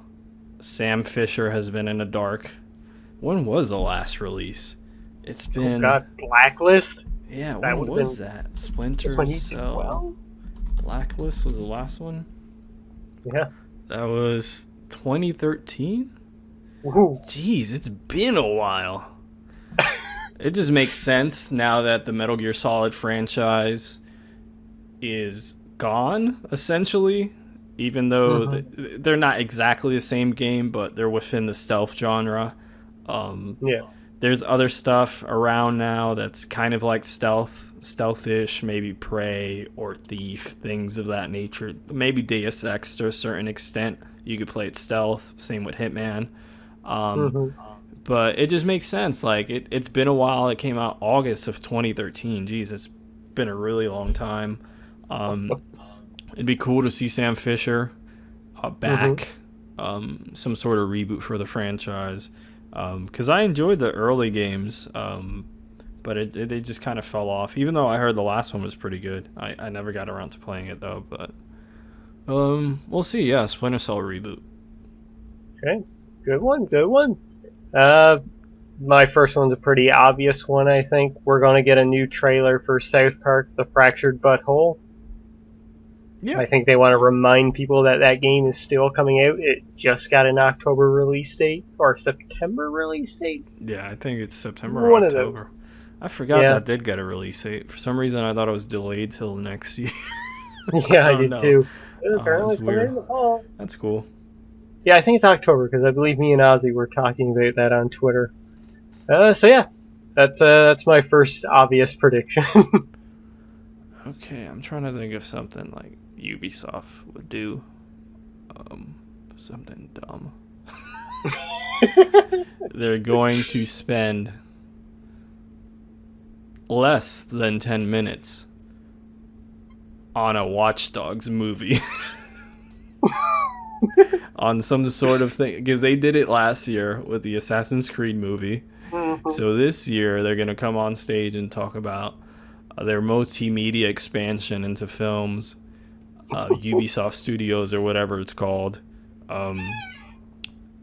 [SPEAKER 2] Sam Fisher has been in the dark. When was the last release? It's been...
[SPEAKER 1] Oh God, Blacklist?
[SPEAKER 2] Yeah, when was that? Splinter Cell. Blacklist was the last one?
[SPEAKER 1] Yeah.
[SPEAKER 2] That was 2013?
[SPEAKER 1] Woohoo.
[SPEAKER 2] Jeez, it's been a while. It just makes sense now that the Metal Gear Solid franchise is gone, essentially. Even though they're not exactly the same game, but they're within the stealth genre. There's other stuff around now that's kind of like stealthish, maybe Prey or Thief, things of that nature. Maybe Deus Ex to a certain extent. You could play it stealth, same with Hitman. But it just makes sense. Like, it's been a while. It came out August of 2013. Jeez, it's been a really long time. It'd be cool to see Sam Fisher back. Some sort of reboot for the franchise. Because I enjoyed the early games, but they just kind of fell off. Even though I heard the last one was pretty good. I never got around to playing it, though. But we'll see. Yeah, Splinter Cell reboot.
[SPEAKER 1] Okay, good one. My first one's a pretty obvious one, I think. We're going to get a new trailer for South Park, The Fractured Butthole. Yeah. I think they want to remind people that that game is still coming out. It just got an October release date, or September release date?
[SPEAKER 2] Yeah, I think it's September or October. I forgot that did get a release date. For some reason, I thought it was delayed till next year.
[SPEAKER 1] Yeah, I did too.
[SPEAKER 2] Apparently it's weird. That's cool.
[SPEAKER 1] Yeah, I think it's October, because I believe me and Ozzy were talking about that on Twitter. So yeah, that's my first obvious prediction.
[SPEAKER 2] Okay, I'm trying to think of something like Ubisoft would do. Something dumb. They're going to spend less than 10 minutes on a Watch Dogs movie. On some sort of thing, because they did it last year with the Assassin's Creed movie. So this year they're going to come on stage and talk about their multimedia expansion into films, Ubisoft Studios or whatever it's called. They're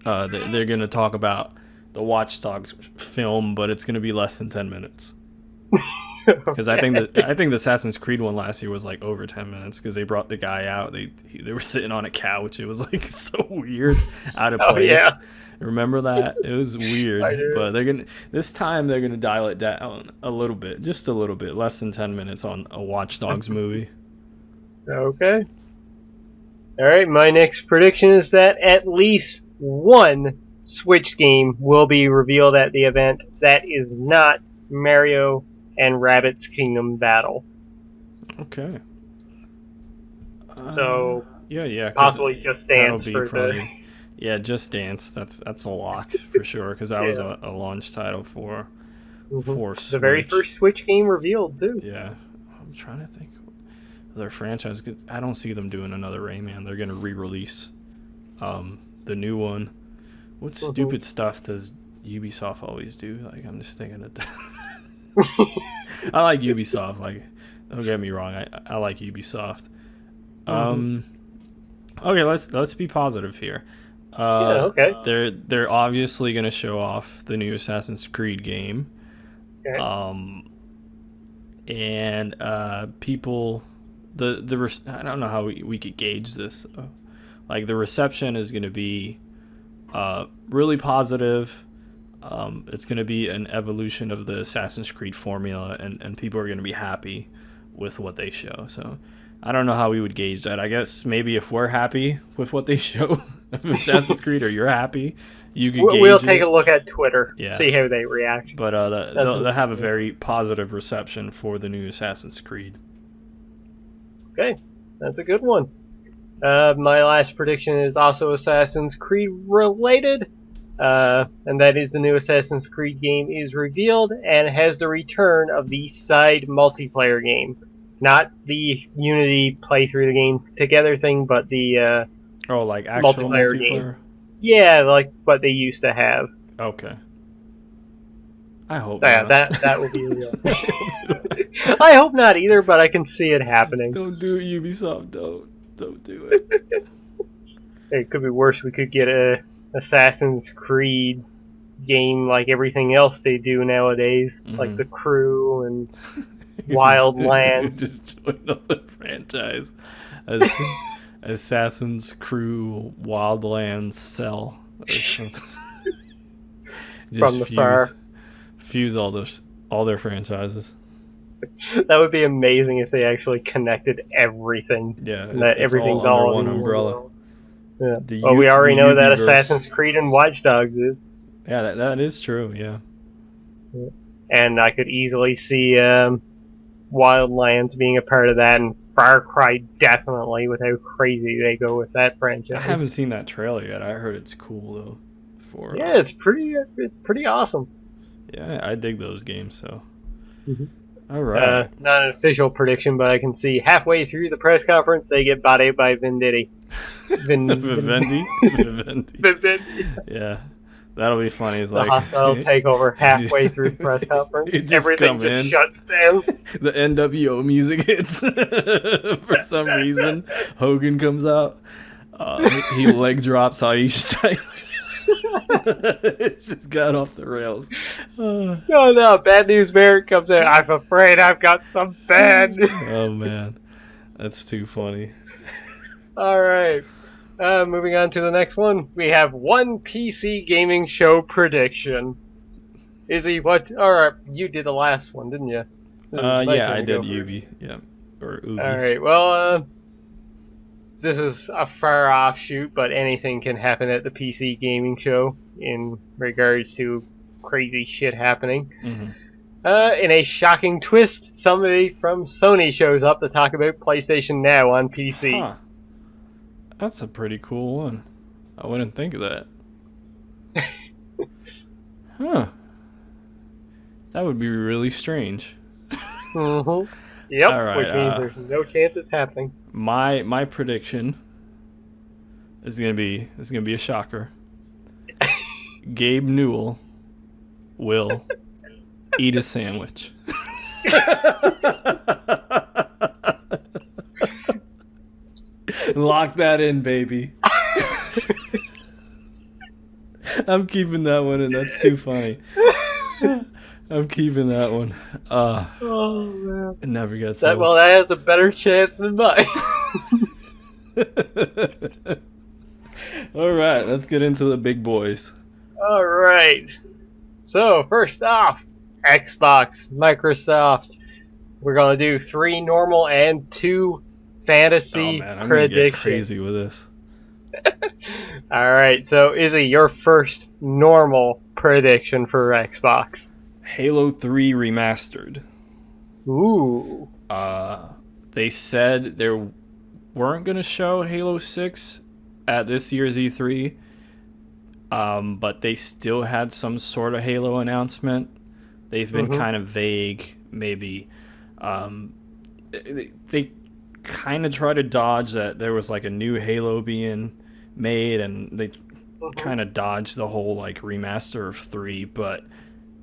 [SPEAKER 2] going to talk about the Watch Dogs film, but it's going to be less than 10 minutes. Because I think the Assassin's Creed one last year was like over 10 minutes because they brought the guy out. They were sitting on a couch. It was like so weird, out of place. Yeah. Remember that? It was weird. But this time they're gonna dial it down a little bit, just a little bit, less than 10 minutes on a Watch Dogs movie.
[SPEAKER 1] Okay. All right. My next prediction is that at least one Switch game will be revealed at the event that is not Mario and Rabbids Kingdom Battle.
[SPEAKER 2] Okay.
[SPEAKER 1] So
[SPEAKER 2] yeah,
[SPEAKER 1] possibly Just Dance for
[SPEAKER 2] probably, yeah, Just Dance. That's a lock for sure because that was a launch title for Switch.
[SPEAKER 1] The very first Switch game revealed too.
[SPEAKER 2] Yeah, I'm trying to think of their franchise. 'Cause I don't see them doing another Rayman. They're gonna re-release the new one. What stupid stuff does Ubisoft always do? Like I'm just thinking of. I like Ubisoft. Like, don't get me wrong. I like Ubisoft. Okay, let's be positive here.
[SPEAKER 1] Okay.
[SPEAKER 2] They're obviously gonna show off the new Assassin's Creed game.
[SPEAKER 1] Okay.
[SPEAKER 2] And people, I don't know how we could gauge this. Like the reception is gonna be really positive. It's going to be an evolution of the Assassin's Creed formula, and people are going to be happy with what they show. So I don't know how we would gauge that. I guess maybe if we're happy with what they show of Assassin's Creed, or you're happy, you could gauge
[SPEAKER 1] We'll take a look at Twitter,
[SPEAKER 2] yeah.
[SPEAKER 1] See how they react.
[SPEAKER 2] But they'll have a very positive reception for the new Assassin's Creed.
[SPEAKER 1] Okay, that's a good one. My last prediction is also Assassin's Creed related. And that is the new Assassin's Creed game is revealed and has the return of the side multiplayer game. Not the Unity play through the game together thing, but the
[SPEAKER 2] like actual multiplayer
[SPEAKER 1] game. Yeah, like what they used to have.
[SPEAKER 2] Okay. I hope
[SPEAKER 1] so,
[SPEAKER 2] not.
[SPEAKER 1] Yeah, that will be real. I hope not either, but I can see it happening.
[SPEAKER 2] Don't do it, Ubisoft. Don't do it.
[SPEAKER 1] It could be worse. We could get a Assassin's Creed game like everything else they do nowadays, like the Crew and Wildlands.
[SPEAKER 2] Just join up the franchise. Assassin's Crew, Wildlands, Cell. Just
[SPEAKER 1] From the far.
[SPEAKER 2] Fuse all their franchises.
[SPEAKER 1] That would be amazing if they actually connected everything.
[SPEAKER 2] Yeah,
[SPEAKER 1] that everything's all
[SPEAKER 2] under one umbrella.
[SPEAKER 1] Yeah. Well, we already know that
[SPEAKER 2] Ubiverse.
[SPEAKER 1] Assassin's Creed and Watch Dogs is.
[SPEAKER 2] Yeah, that is true, yeah.
[SPEAKER 1] And I could easily see Wildlands being a part of that, and Far Cry definitely, with how crazy they go with that franchise.
[SPEAKER 2] I haven't seen that trailer yet. I heard it's cool, though. For
[SPEAKER 1] yeah, it's pretty awesome.
[SPEAKER 2] yeah, I dig those games. So,
[SPEAKER 1] Mm-hmm.
[SPEAKER 2] all right.
[SPEAKER 1] Not an official prediction, but I can see halfway through the press conference they get bodied by Venditti.
[SPEAKER 2] Vivendi.
[SPEAKER 1] Venditti.
[SPEAKER 2] Yeah, that'll be funny. It's
[SPEAKER 1] The
[SPEAKER 2] like
[SPEAKER 1] hostile takeover halfway through the press conference.
[SPEAKER 2] It just
[SPEAKER 1] Everything just shuts down.
[SPEAKER 2] The NWO music hits for some reason. Hogan comes out. He leg drops Aisha Tyler. It's just got off the rails.
[SPEAKER 1] No, Bad News Barrett comes in. I'm afraid I've got some bad news.
[SPEAKER 2] Oh man, that's too funny.
[SPEAKER 1] All right. Moving on to the next one. We have one PC gaming show prediction. Izzy, what? Alright, you did the last one, didn't you?
[SPEAKER 2] Yeah, I did Ubi. Yeah. Or Ubi.
[SPEAKER 1] Alright, well, this is a far offshoot, but anything can happen at the PC gaming show in regards to crazy shit happening.
[SPEAKER 2] Mm-hmm.
[SPEAKER 1] In a shocking twist, somebody from Sony shows up to talk about PlayStation Now on PC.
[SPEAKER 2] Huh. That's a pretty cool one. I wouldn't think of that. Huh. That would be really strange.
[SPEAKER 1] Mm-hmm. Yep,
[SPEAKER 2] all right,
[SPEAKER 1] which means there's no chance it's happening.
[SPEAKER 2] My prediction is gonna be a shocker. Gabe Newell will eat a sandwich. Lock that in, baby. I'm keeping that one in. That's too funny. I'm keeping that one.
[SPEAKER 1] Oh man,
[SPEAKER 2] it never gets old.
[SPEAKER 1] Well, that has a better chance than mine.
[SPEAKER 2] All right, let's get into the big boys.
[SPEAKER 1] All right. So first off, Xbox, Microsoft. We're gonna do 3 normal and 2 fantasy
[SPEAKER 2] I'm
[SPEAKER 1] predictions.
[SPEAKER 2] gonna get crazy with this.
[SPEAKER 1] All right. So Izzy, your first normal prediction for Xbox.
[SPEAKER 2] Halo 3 remastered.
[SPEAKER 1] Ooh.
[SPEAKER 2] They said they weren't gonna show Halo 6 at this year's E3. But they still had some sort of Halo announcement. They've been kind of vague, maybe. They kind of try to dodge that there was like a new Halo being made, and they kind of dodged the whole like remaster of 3. But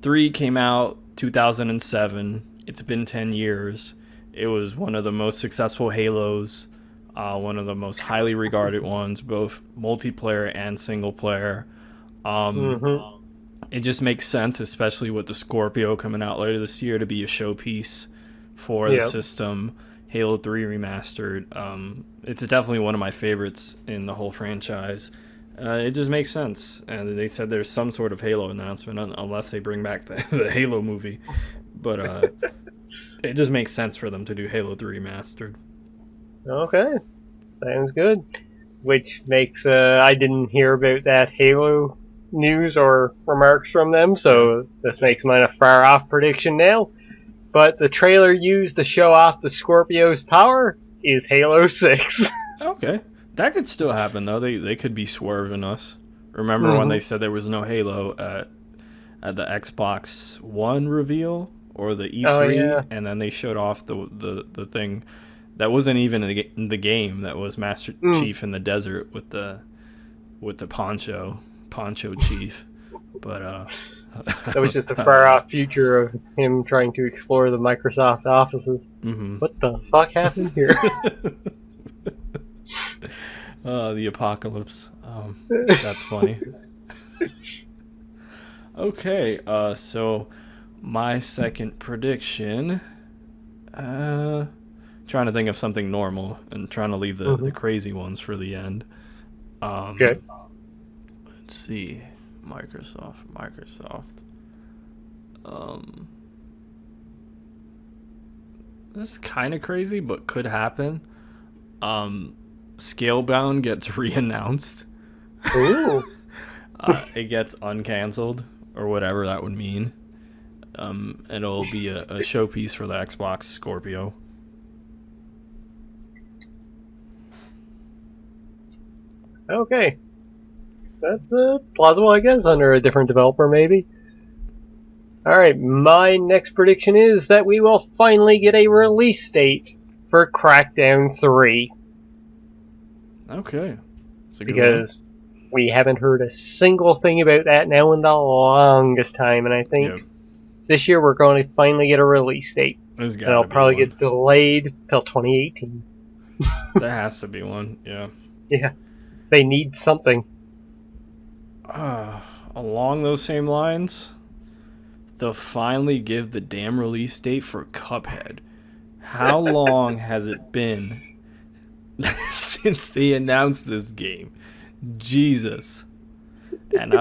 [SPEAKER 2] 3 came out 2007. It's been 10 years. It was one of the most successful Halos, one of the most highly regarded ones, both multiplayer and single player. It just makes sense, especially with the Scorpio coming out later this year, to be a showpiece for the system. Halo 3 remastered. It's definitely one of my favorites in the whole franchise. It just makes sense. And they said there's some sort of Halo announcement, unless they bring back the Halo movie. But it just makes sense for them to do Halo 3 remastered.
[SPEAKER 1] Okay. Sounds good. Which makes, I didn't hear about that Halo news or remarks from them, so this makes mine a far off prediction now. But the trailer used to show off the Scorpio's power is Halo 6.
[SPEAKER 2] Okay. That could still happen, though. They could be swerving us. Remember when they said there was no Halo at the Xbox One reveal or the E3, and then they showed off the thing that wasn't even in the game, that was Master Chief in the desert with the poncho chief. But
[SPEAKER 1] that was just a far off future of him trying to explore the Microsoft offices. What the fuck happened here?
[SPEAKER 2] The apocalypse. That's funny. Okay, so my second prediction, trying to think of something normal and trying to leave the crazy ones for the end.
[SPEAKER 1] Okay.
[SPEAKER 2] Let's see. Microsoft. This is kind of crazy, but could happen. Scalebound gets re-announced.
[SPEAKER 1] Ooh.
[SPEAKER 2] It gets uncanceled, or whatever that would mean. It'll be a showpiece for the Xbox Scorpio.
[SPEAKER 1] Okay. That's plausible, I guess, under a different developer, maybe. Alright, my next prediction is that we will finally get a release date for Crackdown 3.
[SPEAKER 2] Okay. That's a good
[SPEAKER 1] because we haven't heard a single thing about that now in the longest time, and I think this year we're going to finally get a release date.
[SPEAKER 2] There's
[SPEAKER 1] And it'll probably get delayed till 2018.
[SPEAKER 2] There has to be one, yeah.
[SPEAKER 1] Yeah. They need something.
[SPEAKER 2] Along those same lines, they'll finally give the damn release date for Cuphead. How long has it been since they announced this game? Jesus. And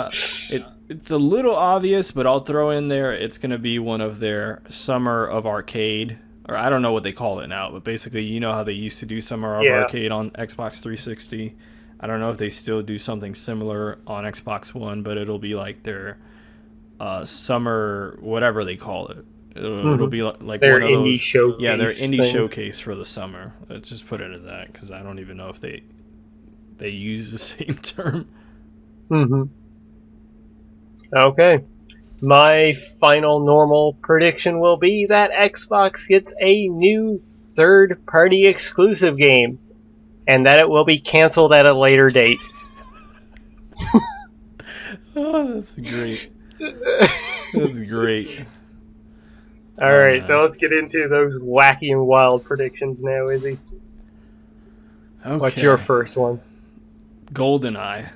[SPEAKER 2] it's a little obvious, but I'll throw in there it's going to be one of their Summer of Arcade, or I don't know what they call it now, but basically you know how they used to do Summer of Arcade on Xbox 360. I don't know if they still do something similar on Xbox One, but it'll be like their summer, whatever they call it. It'll be like
[SPEAKER 1] their
[SPEAKER 2] one of
[SPEAKER 1] indie
[SPEAKER 2] those.
[SPEAKER 1] Showcase
[SPEAKER 2] Yeah, their indie
[SPEAKER 1] thing.
[SPEAKER 2] showcase for the summer. Let's just put it at that, because I don't even know if they use the same term.
[SPEAKER 1] Okay. My final normal prediction will be that Xbox gets a new third-party exclusive game, and that it will be canceled at a later date.
[SPEAKER 2] Oh, that's great. That's great.
[SPEAKER 1] Alright, so let's get into those wacky and wild predictions now, Izzy.
[SPEAKER 2] Okay.
[SPEAKER 1] What's your first one?
[SPEAKER 2] GoldenEye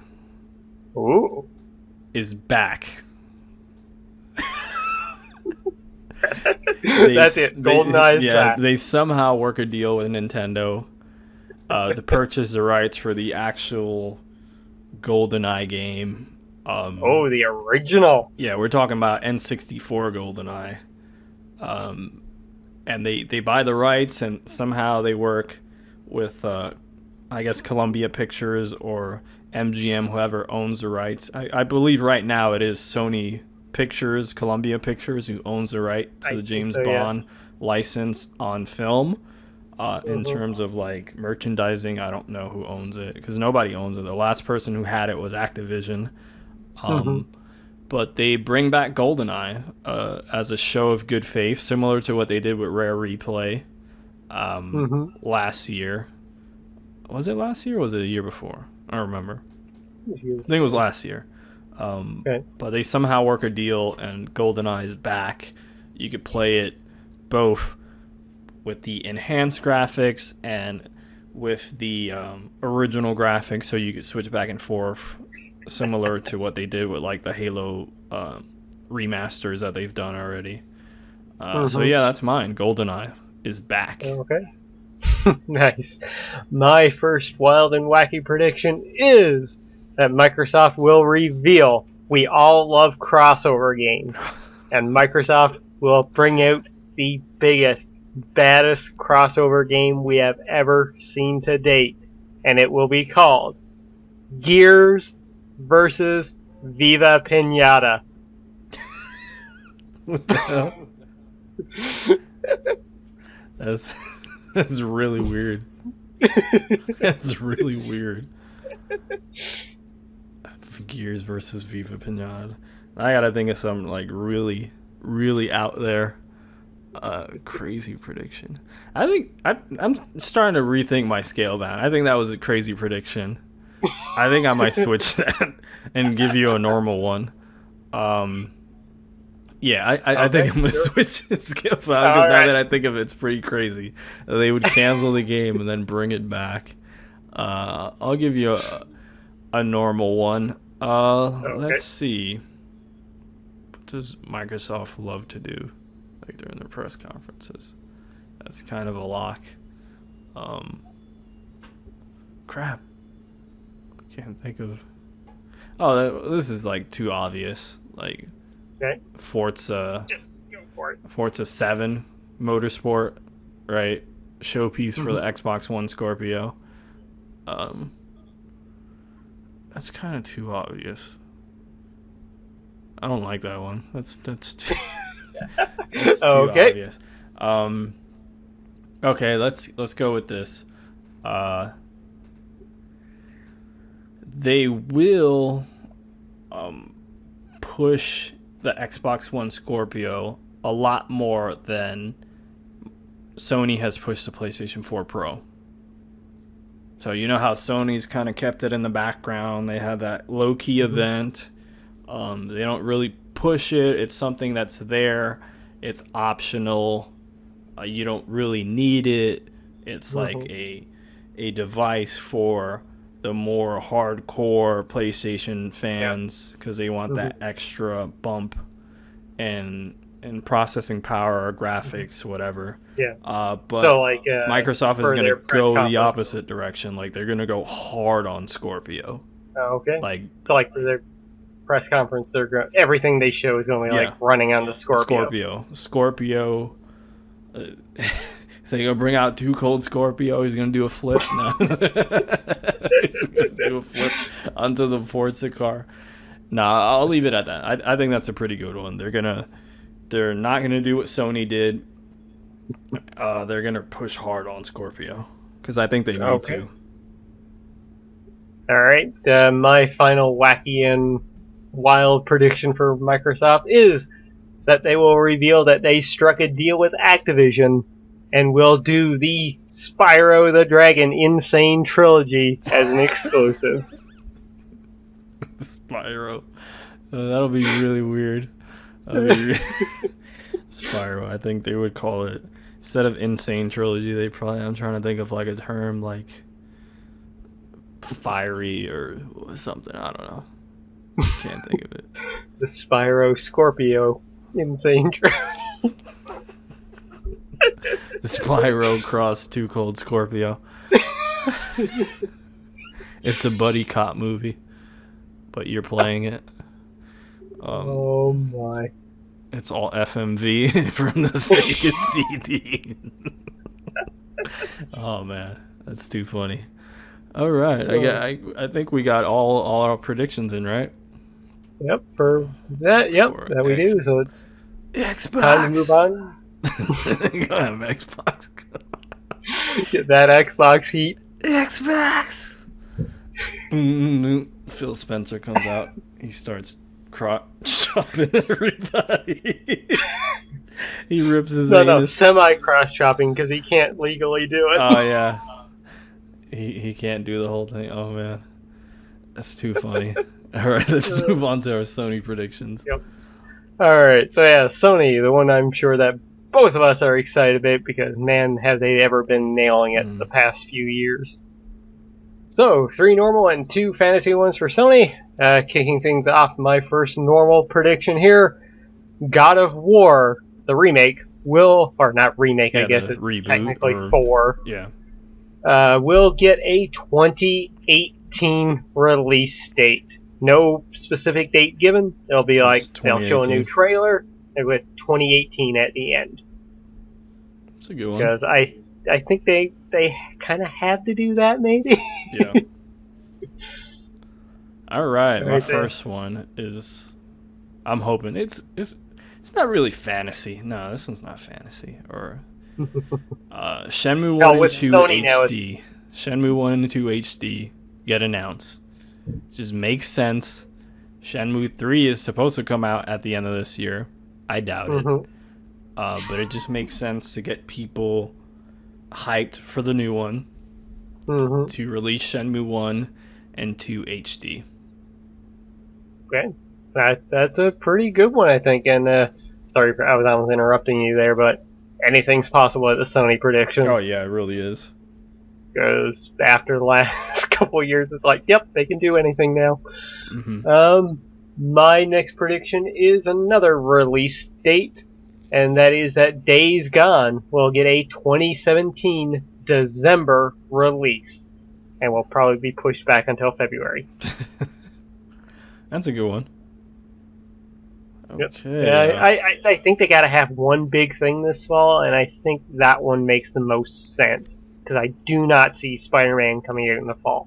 [SPEAKER 1] Ooh.
[SPEAKER 2] is back.
[SPEAKER 1] That's it. GoldenEye is back.
[SPEAKER 2] They somehow work a deal with Nintendo to purchase the rights for the actual GoldenEye game.
[SPEAKER 1] The original.
[SPEAKER 2] Yeah, we're talking about N64 GoldenEye. And they buy the rights, and somehow they work with, I guess, Columbia Pictures or MGM, whoever owns the rights. I believe right now it is Sony Pictures, Columbia Pictures, who owns the right to the James Bond license on film. In terms of like merchandising, I don't know who owns it, because nobody owns it. The last person who had it was Activision. But they bring back GoldenEye as a show of good faith, similar to what they did with Rare Replay last year. Was it last year or was it a year before? I don't remember. I think it was last year. But they somehow work a deal, and GoldenEye is back. You could play it both with the enhanced graphics and with the original graphics, so you could switch back and forth, similar to what they did with like the Halo remasters that they've done already. So yeah, that's mine. GoldenEye is back.
[SPEAKER 1] Okay. Nice. My first wild and wacky prediction is that Microsoft will reveal we all love crossover games, and Microsoft will bring out the biggest, baddest crossover game we have ever seen to date, and it will be called Gears versus Viva Pinata.
[SPEAKER 2] What the hell? That's really weird. That's really weird. Gears versus Viva Pinata. I gotta think of some like really, really out there, crazy prediction. I think I'm starting to rethink my scale down. I think that was a crazy prediction. I think I might switch that and give you a normal one. Yeah, I think I'm going to switch the scale down, because now that I think of it, it's pretty crazy. They would cancel the game and then bring it back. I'll give you a normal one. Let's see. What does Microsoft love to do, like during their press conferences? That's kind of a lock. Crap. Can't think of. Oh, this is like too obvious. Like Forza.
[SPEAKER 1] Just go for it.
[SPEAKER 2] Forza 7 Motorsport, right? Showpiece for the Xbox One Scorpio. That's kind of too obvious. I don't like that one. That's too, that's too obvious. Okay, let's go with this. they will push the Xbox One Scorpio a lot more than Sony has pushed the PlayStation 4 Pro. So you know how Sony's kind of kept it in the background. They had that low-key event. They don't really push it. It's something that's there. It's optional. You don't really need it. It's like a device for the more hardcore PlayStation fans because they want that extra bump in processing power or graphics, whatever.
[SPEAKER 1] Yeah.
[SPEAKER 2] But
[SPEAKER 1] so like
[SPEAKER 2] Microsoft is going to go the opposite direction. Like they're going to go hard on Scorpio.
[SPEAKER 1] Oh, okay.
[SPEAKER 2] Like
[SPEAKER 1] so, like for their press conference, everything they show is going to be like running on the Scorpio.
[SPEAKER 2] Scorpio. They gonna bring out Too Cold Scorpio. He's gonna do a flip. No. He's gonna do a flip onto the Forza car. Nah, I'll leave it at that. I think that's a pretty good one. They're not gonna do what Sony did. They're gonna push hard on Scorpio because I think they need to.
[SPEAKER 1] All right, my final wacky and wild prediction for Microsoft is that they will reveal that they struck a deal with Activision and will do the Spyro the Dragon Insane Trilogy as an exclusive.
[SPEAKER 2] Spyro. That'll be really weird. Spyro, I think they would call it, instead of Insane Trilogy, I'm trying to think of like a term like fiery or something. I don't know. Can't think of it.
[SPEAKER 1] The Spyro Scorpio Insane Trilogy.
[SPEAKER 2] The Spyro cross Too Cold Scorpio. It's a buddy cop movie, but you're playing it.
[SPEAKER 1] Oh my!
[SPEAKER 2] It's all FMV from the Sega CD. Oh man, that's too funny. All right, I think we got all our predictions in, right?
[SPEAKER 1] Yep, for that. Yep, for that we do. So it's
[SPEAKER 2] Xbox.
[SPEAKER 1] Time to move on.
[SPEAKER 2] Go ahead, Xbox.
[SPEAKER 1] Get that Xbox heat.
[SPEAKER 2] Xbox. Phil Spencer comes out. He starts chopping everybody. He rips his anus.
[SPEAKER 1] No, semi-cross chopping because he can't legally do it.
[SPEAKER 2] Oh yeah. He can't do the whole thing. Oh man, that's too funny. All right, let's move on to our Sony predictions.
[SPEAKER 1] Yep. All right, so yeah, Sony, the one I'm sure that both of us are excited about because man, have they ever been nailing it the past few years. So 3 normal and 2 fantasy ones for Sony. Kicking things off, my first normal prediction here: God of War, the remake, will, or not remake, I guess it's technically 4.
[SPEAKER 2] Yeah.
[SPEAKER 1] Will get a 2018 release date. No specific date given. It'll be like they'll show a new trailer with 2018 at the end.
[SPEAKER 2] That's a good one.
[SPEAKER 1] Because I think they kind of had to do that, maybe.
[SPEAKER 2] Yeah. All right, my first one is, I'm hoping it's not really fantasy. No, this one's not fantasy. Or Shenmue 1 and 2 HD. Shenmue 1 and 2 HD get announced. Just makes sense. Shenmue 3 is supposed to come out at the end of this year. I doubt it. But it just makes sense to get people hyped for the new one. To release Shenmue 1 and 2 HD.
[SPEAKER 1] Okay. That's a pretty good one, I think. And sorry, I was almost interrupting you there, but anything's possible at the Sony prediction.
[SPEAKER 2] Oh, yeah, it really is.
[SPEAKER 1] Because after the last couple of years, it's like, yep, they can do anything now. My next prediction is another release date, and that is that Days Gone will get a 2017 December release, and will probably be pushed back until February.
[SPEAKER 2] That's a good one. Okay.
[SPEAKER 1] Yeah, I think they got to have one big thing this fall, and I think that one makes the most sense. Because I do not see Spider-Man coming out in the fall.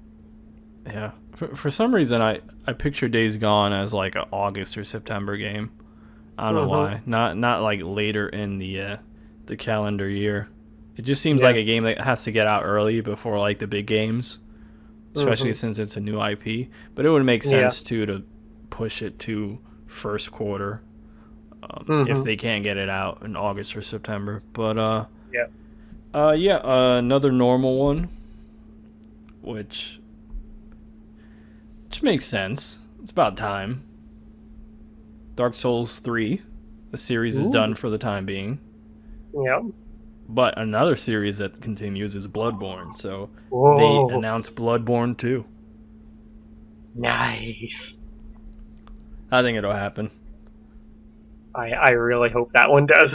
[SPEAKER 2] Yeah. For some reason, I picture Days Gone as like an August or September game. I don't know why. Not like later in the calendar year. It just seems like a game that has to get out early before like the big games. especially since it's a new IP. But it would make sense too to push it to first quarter if they can't get it out in August or September. But another normal one, which makes sense. It's about time. Dark Souls 3, the series is done for the time being.
[SPEAKER 1] Yep.
[SPEAKER 2] But another series that continues is Bloodborne. So they announced Bloodborne 2.
[SPEAKER 1] Nice.
[SPEAKER 2] I think it'll happen.
[SPEAKER 1] I really hope that one does.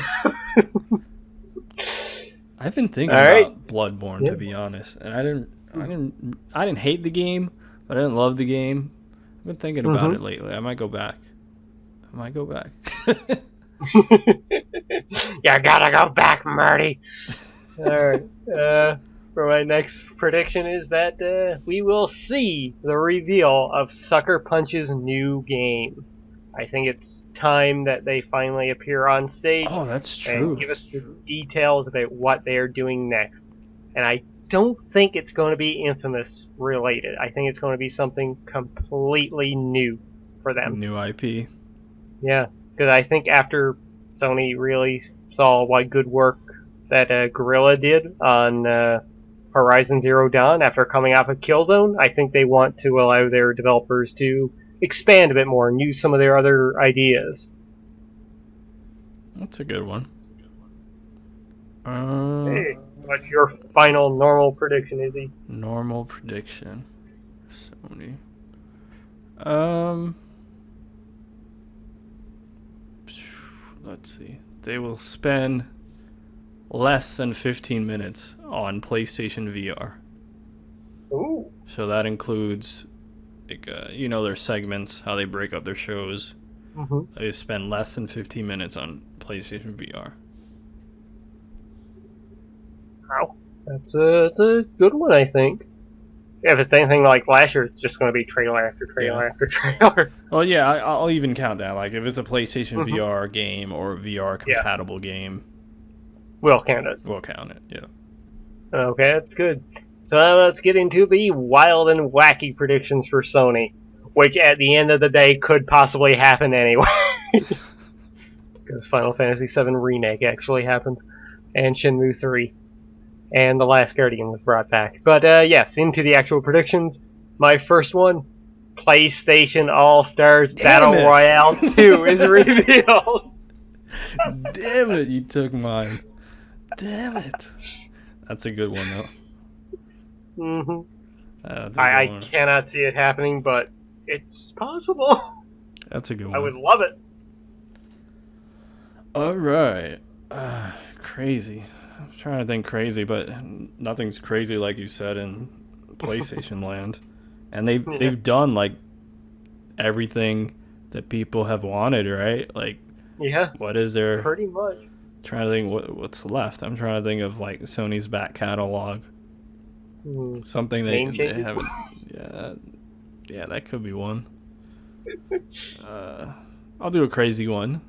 [SPEAKER 2] I've been thinking about Bloodborne, to be honest, and I didn't hate the game, but I didn't love the game. I've been thinking about it lately. I might go back.
[SPEAKER 1] You gotta go back, Marty. Alright. For my next prediction is that we will see the reveal of Sucker Punch's new game. I think it's time that they finally appear on stage.
[SPEAKER 2] Oh, that's true.
[SPEAKER 1] And give us the details about what they are doing next. And I don't think it's going to be Infamous related. I think it's going to be something completely new for them.
[SPEAKER 2] New IP.
[SPEAKER 1] Yeah, because I think after Sony really saw what good work that Guerrilla did on Horizon Zero Dawn after coming off of Killzone, I think they want to allow their developers to expand a bit more and use some of their other ideas.
[SPEAKER 2] That's a good one.
[SPEAKER 1] Hey, so what's your final normal prediction, Izzy?
[SPEAKER 2] Normal prediction. Sony. Let's see. They will spend less than 15 minutes on PlayStation VR.
[SPEAKER 1] Ooh.
[SPEAKER 2] So that includes, like, their segments, how they break up their shows. They spend less than 15 minutes on PlayStation VR.
[SPEAKER 1] Wow. That's a good one, I think. Yeah, if it's anything like last year, it's just going to be trailer after trailer after trailer.
[SPEAKER 2] Well, yeah, I'll even count that. Like, if it's a PlayStation VR game or a VR-compatible game,
[SPEAKER 1] we'll count it.
[SPEAKER 2] We'll count it, yeah.
[SPEAKER 1] Okay, that's good. So now let's get into the wild and wacky predictions for Sony, which at the end of the day could possibly happen anyway. Because Final Fantasy VII Remake actually happened, and Shenmue 3. And The Last Guardian was brought back. But yes, into the actual predictions. My first one, PlayStation All-Stars Battle Royale 2 is revealed.
[SPEAKER 2] Damn it, you took mine. Damn it. That's a good one, though.
[SPEAKER 1] I cannot see it happening, but it's possible.
[SPEAKER 2] That's a good one.
[SPEAKER 1] I would love it.
[SPEAKER 2] Alright. Crazy. I'm trying to think crazy, but nothing's crazy like you said in PlayStation land. And they've done like everything that people have wanted, right? Like, what is there?
[SPEAKER 1] Pretty much.
[SPEAKER 2] Trying to think what's left. I'm trying to think of like Sony's back catalog. Something they haven't. Yeah, that could be one. I'll do a crazy one.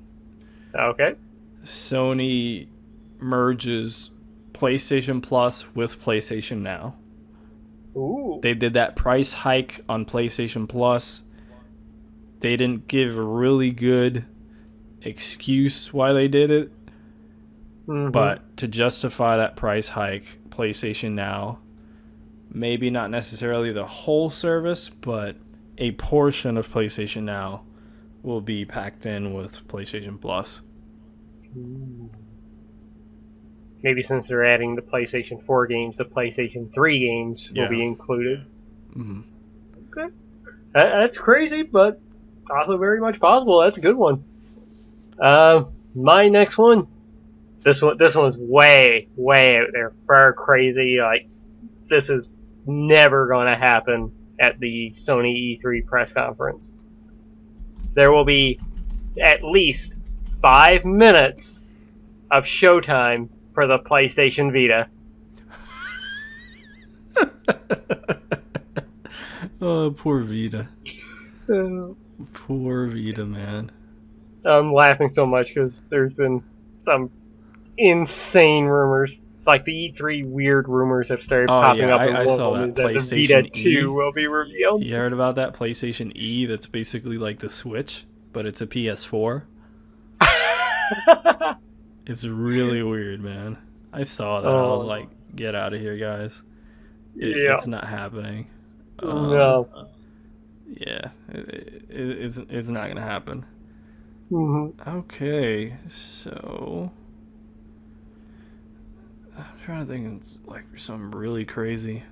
[SPEAKER 1] Okay.
[SPEAKER 2] Sony merges PlayStation Plus with PlayStation Now.
[SPEAKER 1] Ooh.
[SPEAKER 2] They did that price hike on PlayStation Plus. They didn't give a really good excuse why they did it. But to justify that price hike, PlayStation Now, maybe not necessarily the whole service, but a portion of PlayStation Now will be packed in with PlayStation Plus.
[SPEAKER 1] Ooh. Maybe since they're adding the PlayStation 4 games, the PlayStation 3 games will be included. Okay. That's crazy, but also very much possible. That's a good one. My next one. This one's way out there, far crazy. Like, this is never going to happen at the Sony E3 press conference. There will be at least 5 minutes of showtime for the PlayStation Vita.
[SPEAKER 2] Oh, poor Vita. Poor Vita, man. I'm
[SPEAKER 1] laughing so much because there's been some insane rumors like the E3 weird rumors have started popping up, and
[SPEAKER 2] I
[SPEAKER 1] one
[SPEAKER 2] saw
[SPEAKER 1] of them
[SPEAKER 2] that
[SPEAKER 1] is that the
[SPEAKER 2] PlayStation
[SPEAKER 1] Vita 2
[SPEAKER 2] E.
[SPEAKER 1] will be revealed.
[SPEAKER 2] You heard about that PlayStation E? That's basically like the Switch, but it's a PS4. It's really weird, man. I saw that. I was like, get out of here, guys. It's not happening.
[SPEAKER 1] No.
[SPEAKER 2] Yeah, it's not gonna happen.
[SPEAKER 1] Mm-hmm.
[SPEAKER 2] Okay, so I'm trying to think of like something really crazy.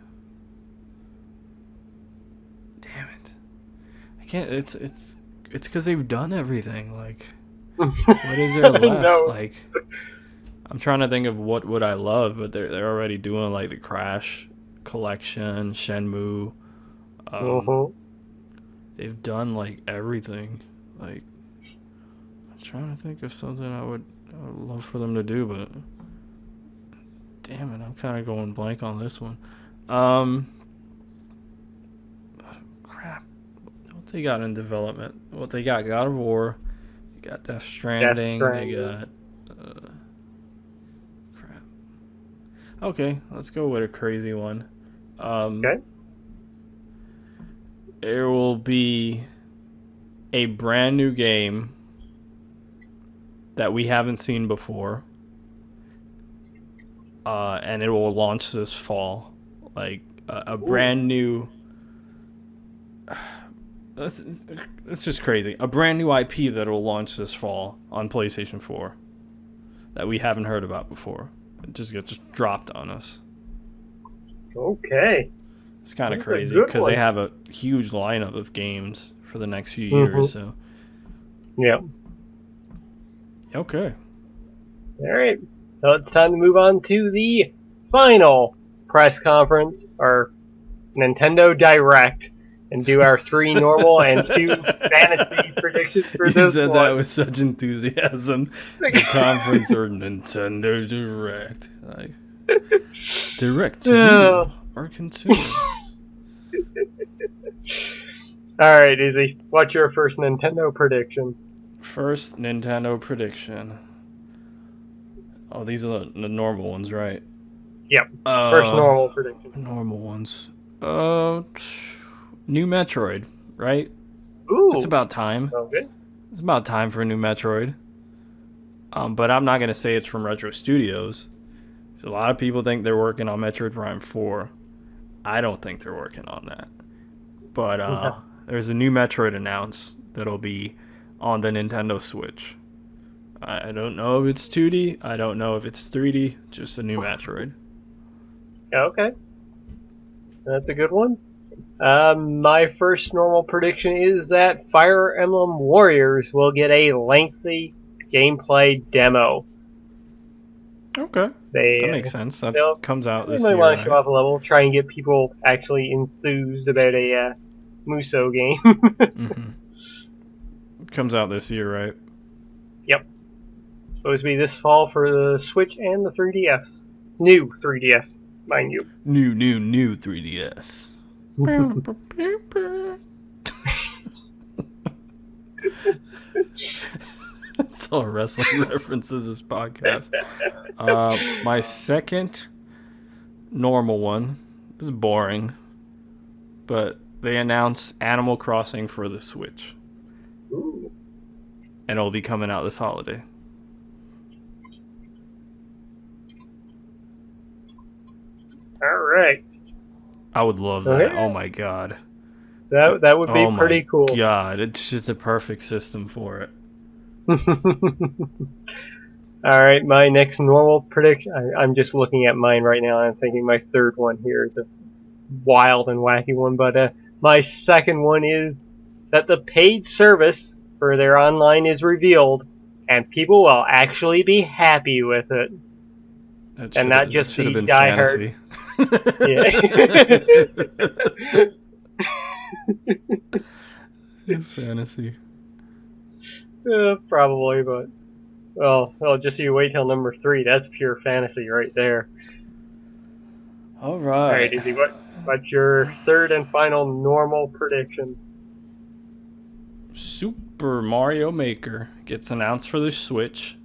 [SPEAKER 2] Damn it! I can't. It's because they've done everything. Like, what is there left?
[SPEAKER 1] No.
[SPEAKER 2] Like, I'm trying to think of what would I love, but they're already doing like the Crash collection, Shenmue. They've done like everything. Like, I'm trying to think of something I would love for them to do, but damn it, I'm kind of going blank on this one. Crap. What they got in development? What they got? God of War. They got Death Stranding. They got. Crap. Okay, let's go with a crazy one.
[SPEAKER 1] Okay.
[SPEAKER 2] There will be a brand new game that we haven't seen before, and it will launch this fall. Like a brand new. It's just crazy. A brand new IP that will launch this fall on PlayStation 4 that we haven't heard about before. It just gets dropped on us.
[SPEAKER 1] Okay.
[SPEAKER 2] It's kind of crazy because they have a huge lineup of games for the next few years. So.
[SPEAKER 1] Yeah.
[SPEAKER 2] Okay.
[SPEAKER 1] All right. So it's time to move on to the final press conference, our Nintendo Direct, and do our 3 normal and 2 fantasy predictions for this one.
[SPEAKER 2] You said that with such enthusiasm. The conference or Nintendo Direct. Like, direct to you, our consumer.
[SPEAKER 1] All right, Izzy. What's your first Nintendo prediction?
[SPEAKER 2] First Nintendo prediction. Oh, these are the normal ones, right?
[SPEAKER 1] Yep. First normal prediction.
[SPEAKER 2] Normal ones. New Metroid, right?
[SPEAKER 1] Ooh.
[SPEAKER 2] It's about time.
[SPEAKER 1] Okay.
[SPEAKER 2] It's about time for a new Metroid. But I'm not going to say it's from Retro Studios. So a lot of people think they're working on Metroid Prime 4. I don't think they're working on that. But there's a new Metroid announced that'll be on the Nintendo Switch. I don't know if it's 2D. I don't know if it's 3D. Just a new Metroid.
[SPEAKER 1] Okay. That's a good one. My first normal prediction is that Fire Emblem Warriors will get a lengthy gameplay demo.
[SPEAKER 2] Okay. That makes sense. That comes out this year.
[SPEAKER 1] They might want to show off a level, try and get people actually enthused about a Musou game.
[SPEAKER 2] Mm-hmm. Comes out this year, right?
[SPEAKER 1] Yep. Supposed to be this fall for the Switch and the 3DS. New 3DS, mind you.
[SPEAKER 2] New 3DS. That's all wrestling references this podcast. My second normal one is boring, but they announced Animal Crossing for the Switch.
[SPEAKER 1] Ooh.
[SPEAKER 2] And it'll be coming out this holiday.
[SPEAKER 1] Alright.
[SPEAKER 2] I would love that. Okay. Oh my god.
[SPEAKER 1] That would be pretty cool.
[SPEAKER 2] God, it's just a perfect system for it.
[SPEAKER 1] Alright, my next normal prediction. I'm just looking at mine right now and I'm thinking my third one here is a wild and wacky one, but my second one is that the paid service for their online is revealed and people will actually be happy with it. And not just the diehard.
[SPEAKER 2] Yeah. Fantasy.
[SPEAKER 1] Probably, but well, just you wait till number 3. That's pure fantasy right there.
[SPEAKER 2] All right.
[SPEAKER 1] All right, Izzy. What's your third and final normal prediction?
[SPEAKER 2] Super Mario Maker gets announced for the Switch,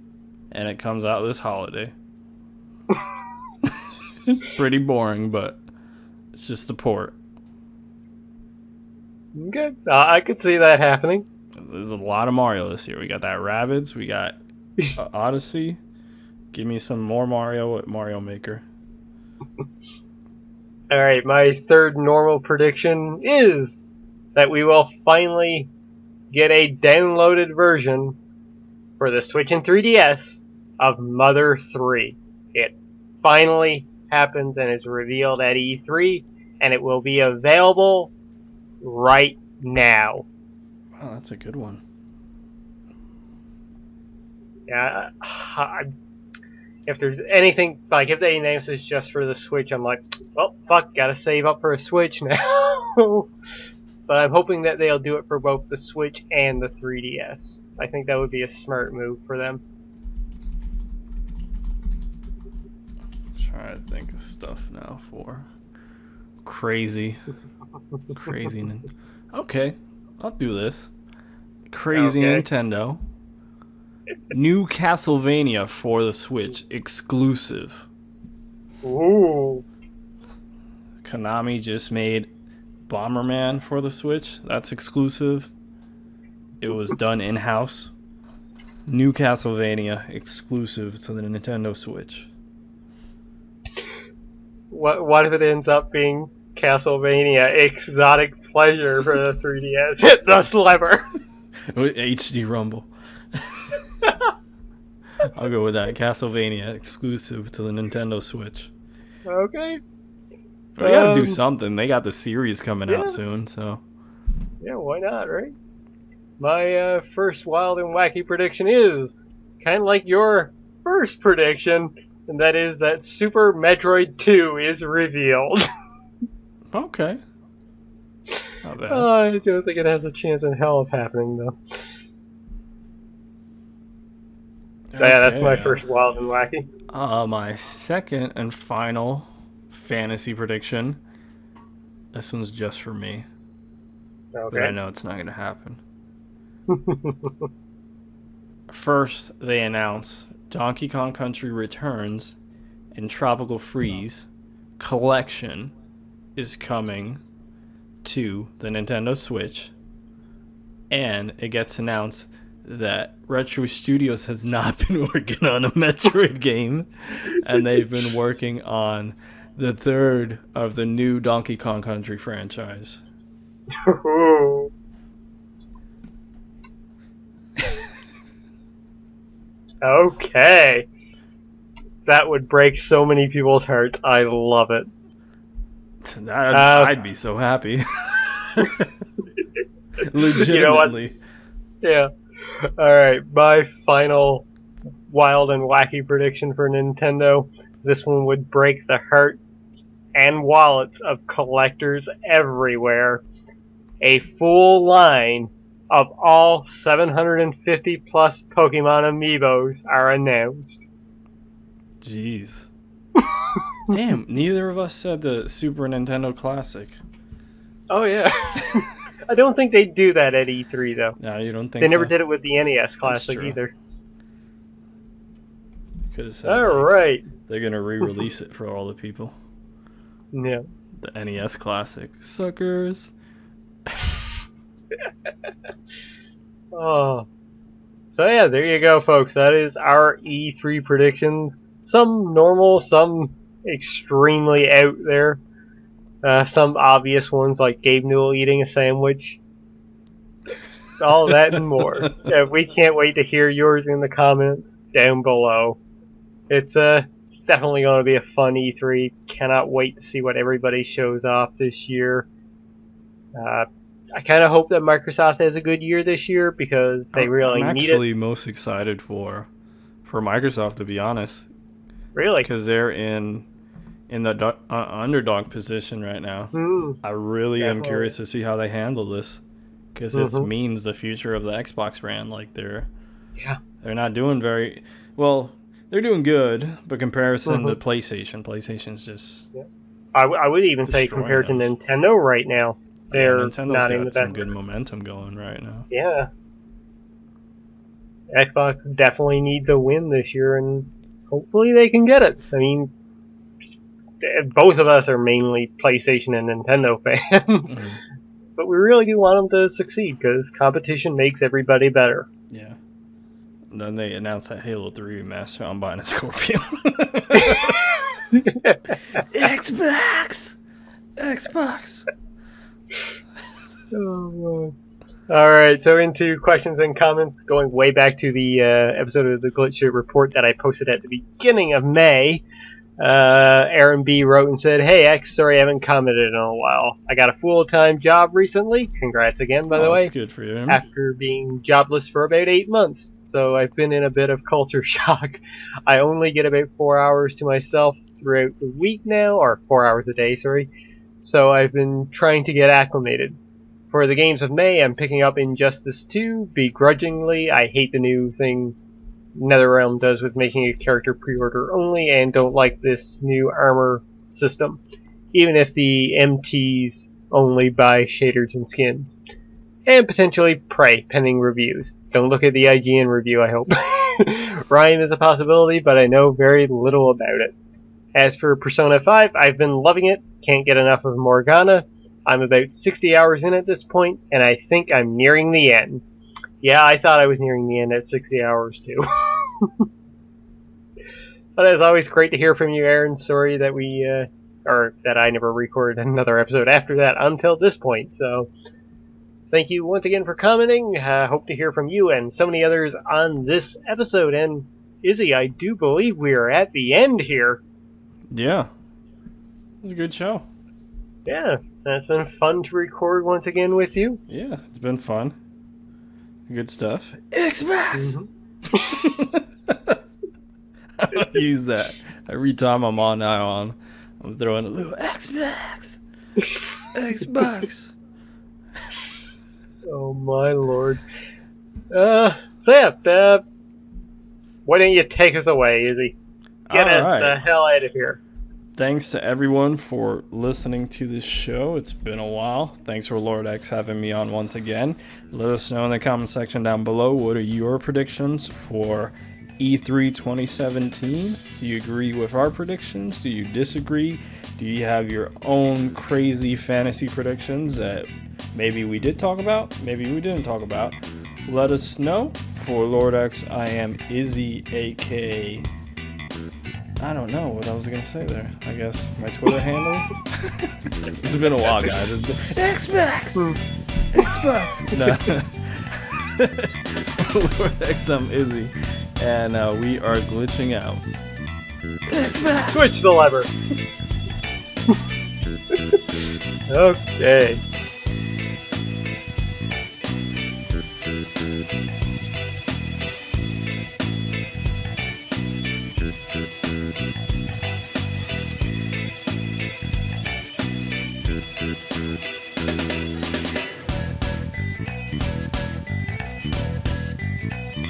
[SPEAKER 2] and it comes out this holiday. Pretty boring, but it's just a port.
[SPEAKER 1] Okay, I could see that happening.
[SPEAKER 2] There's a lot of Mario this year. We got that Rabbids, we got Odyssey. Give me some more Mario at Mario Maker.
[SPEAKER 1] Alright, my third normal prediction is that we will finally get a downloaded version for the Switch and 3DS of Mother 3. It finally happens and is revealed at E3, and it will be available right now.
[SPEAKER 2] Wow, that's a good one.
[SPEAKER 1] Yeah, if there's anything, like if they announce this just for the Switch, I'm like, well, fuck, gotta save up for a Switch now. But I'm hoping that they'll do it for both the Switch and the 3DS. I think that would be a smart move for them.
[SPEAKER 2] Trying to think of stuff now for crazy. Okay, I'll do this. Crazy
[SPEAKER 1] Okay.
[SPEAKER 2] Nintendo. New Castlevania for the Switch exclusive.
[SPEAKER 1] Ooh.
[SPEAKER 2] Konami just made Bomberman for the Switch. That's exclusive. It was done in-house. New Castlevania exclusive to the Nintendo Switch.
[SPEAKER 1] What if it ends up being Castlevania Exotic Pleasure for the 3DS? Hit the sliver!
[SPEAKER 2] HD Rumble. I'll go with that. Castlevania exclusive to the Nintendo Switch.
[SPEAKER 1] Okay.
[SPEAKER 2] We gotta do something. They got the series coming out soon, so.
[SPEAKER 1] Yeah, why not, right? My first wild and wacky prediction is kind of like your first prediction, and that is that Super Metroid 2 is revealed.
[SPEAKER 2] Okay. Not bad.
[SPEAKER 1] I don't think it has a chance in hell of happening, though. So yeah, that's my first wild and wacky.
[SPEAKER 2] My second and final fantasy prediction. This one's just for me.
[SPEAKER 1] Okay.
[SPEAKER 2] But I know it's not going to happen. First, they announce Donkey Kong Country Returns and Tropical Freeze Collection is coming to the Nintendo Switch. And it gets announced that Retro Studios has not been working on a Metroid game, and they've been working on the third of the new Donkey Kong Country franchise.
[SPEAKER 1] Okay. That would break so many people's hearts. I love it.
[SPEAKER 2] I'd be so happy. Legitimately.
[SPEAKER 1] You know what? Yeah. Alright, my final wild and wacky prediction for Nintendo. This one would break the hearts and wallets of collectors everywhere. A full line of all 750 plus Pokemon amiibos are announced.
[SPEAKER 2] Jeez. Damn, neither of us said the Super Nintendo Classic.
[SPEAKER 1] Oh yeah. I don't think they do that at E3 though.
[SPEAKER 2] No, you don't think
[SPEAKER 1] they
[SPEAKER 2] so?
[SPEAKER 1] never did it with the NES Classic either. Alright.
[SPEAKER 2] They're going to re-release it for all the people.
[SPEAKER 1] Yeah.
[SPEAKER 2] The NES Classic. Suckers.
[SPEAKER 1] Oh. So yeah, there you go, folks. That is our E3 predictions. Some normal, some extremely out there. Some obvious ones like Gabe Newell eating a sandwich. All that and more. Yeah, we can't wait to hear yours in the comments down below. It's definitely going to be a fun E3. Cannot wait to see what everybody shows off this year. I kind of hope that Microsoft has a good year this year because they really need it.
[SPEAKER 2] I'm actually most excited for Microsoft, to be honest.
[SPEAKER 1] Really?
[SPEAKER 2] Because they're in the underdog position right now. I really am curious to see how they handle this, because it means the future of the Xbox brand. Like they're not doing very well. They're doing good, but comparison to PlayStation's just. Yeah.
[SPEAKER 1] I would even say compared to Nintendo right now, they're not in the best.
[SPEAKER 2] Some good momentum going right now.
[SPEAKER 1] Yeah. Xbox definitely needs a win this year, and hopefully they can get it. I mean, both of us are mainly PlayStation and Nintendo fans, but we really do want them to succeed because competition makes everybody better.
[SPEAKER 2] Yeah. And then they announced that Halo 3 remaster. I'm buying a Scorpio. Xbox.
[SPEAKER 1] Oh, alright, so into questions and comments, going way back to the episode of the Glitch Shit Report that I posted at the beginning of May. Aaron B. wrote and said, "Hey X, sorry I haven't commented in a while. I got a full-time job recently. Congrats again, by the way.
[SPEAKER 2] That's good for you.
[SPEAKER 1] After being jobless for about 8 months. So I've been in a bit of culture shock. I only get about 4 hours to myself throughout the week now, or 4 hours a day, sorry. So I've been trying to get acclimated. For the games of May, I'm picking up Injustice 2, begrudgingly. I hate the new thing NetherRealm does with making a character pre-order only, and don't like this new armor system, even if the MTs only buy shaders and skins. And potentially Prey, pending reviews. Don't look at the IGN review, I hope. Ryan is a possibility, but I know very little about it. As for Persona 5, I've been loving it, can't get enough of Morgana. I'm about 60 hours in at this point, and I think I'm nearing the end. Yeah, I thought I was nearing the end at 60 hours too. But as always, great to hear from you, Aaron. Sorry that that I never recorded another episode after that until this point. So, thank you once again for commenting. Hope to hear from you and so many others on this episode. And Izzy, I do believe we are at the end here.
[SPEAKER 2] Yeah, it was a good show.
[SPEAKER 1] Yeah, it's been fun to record once again with you.
[SPEAKER 2] Yeah, it's been fun. Good stuff. Xbox! I don't use that. Every time I'm on Ion, I'm throwing a little Xbox! Xbox!
[SPEAKER 1] Oh my lord. So yeah, why don't you take us away, Izzy? Get us the hell out of here.
[SPEAKER 2] Thanks to everyone for listening to this show. It's been a while. Thanks for Lord X having me on once again. Let us know in the comment section down below, what are your predictions for E3 2017? Do you agree with our predictions? Do you disagree? Do you have your own crazy fantasy predictions that maybe we did talk about, maybe we didn't talk about? Let us know. For Lord X, I am Izzy, aka... I don't know what I was gonna say there. I guess my Twitter handle. It's been a while, guys. It's been Xbox. No. Lord X, I'm Izzy, and we are glitching out.
[SPEAKER 1] Xbox. Switch the lever. Okay.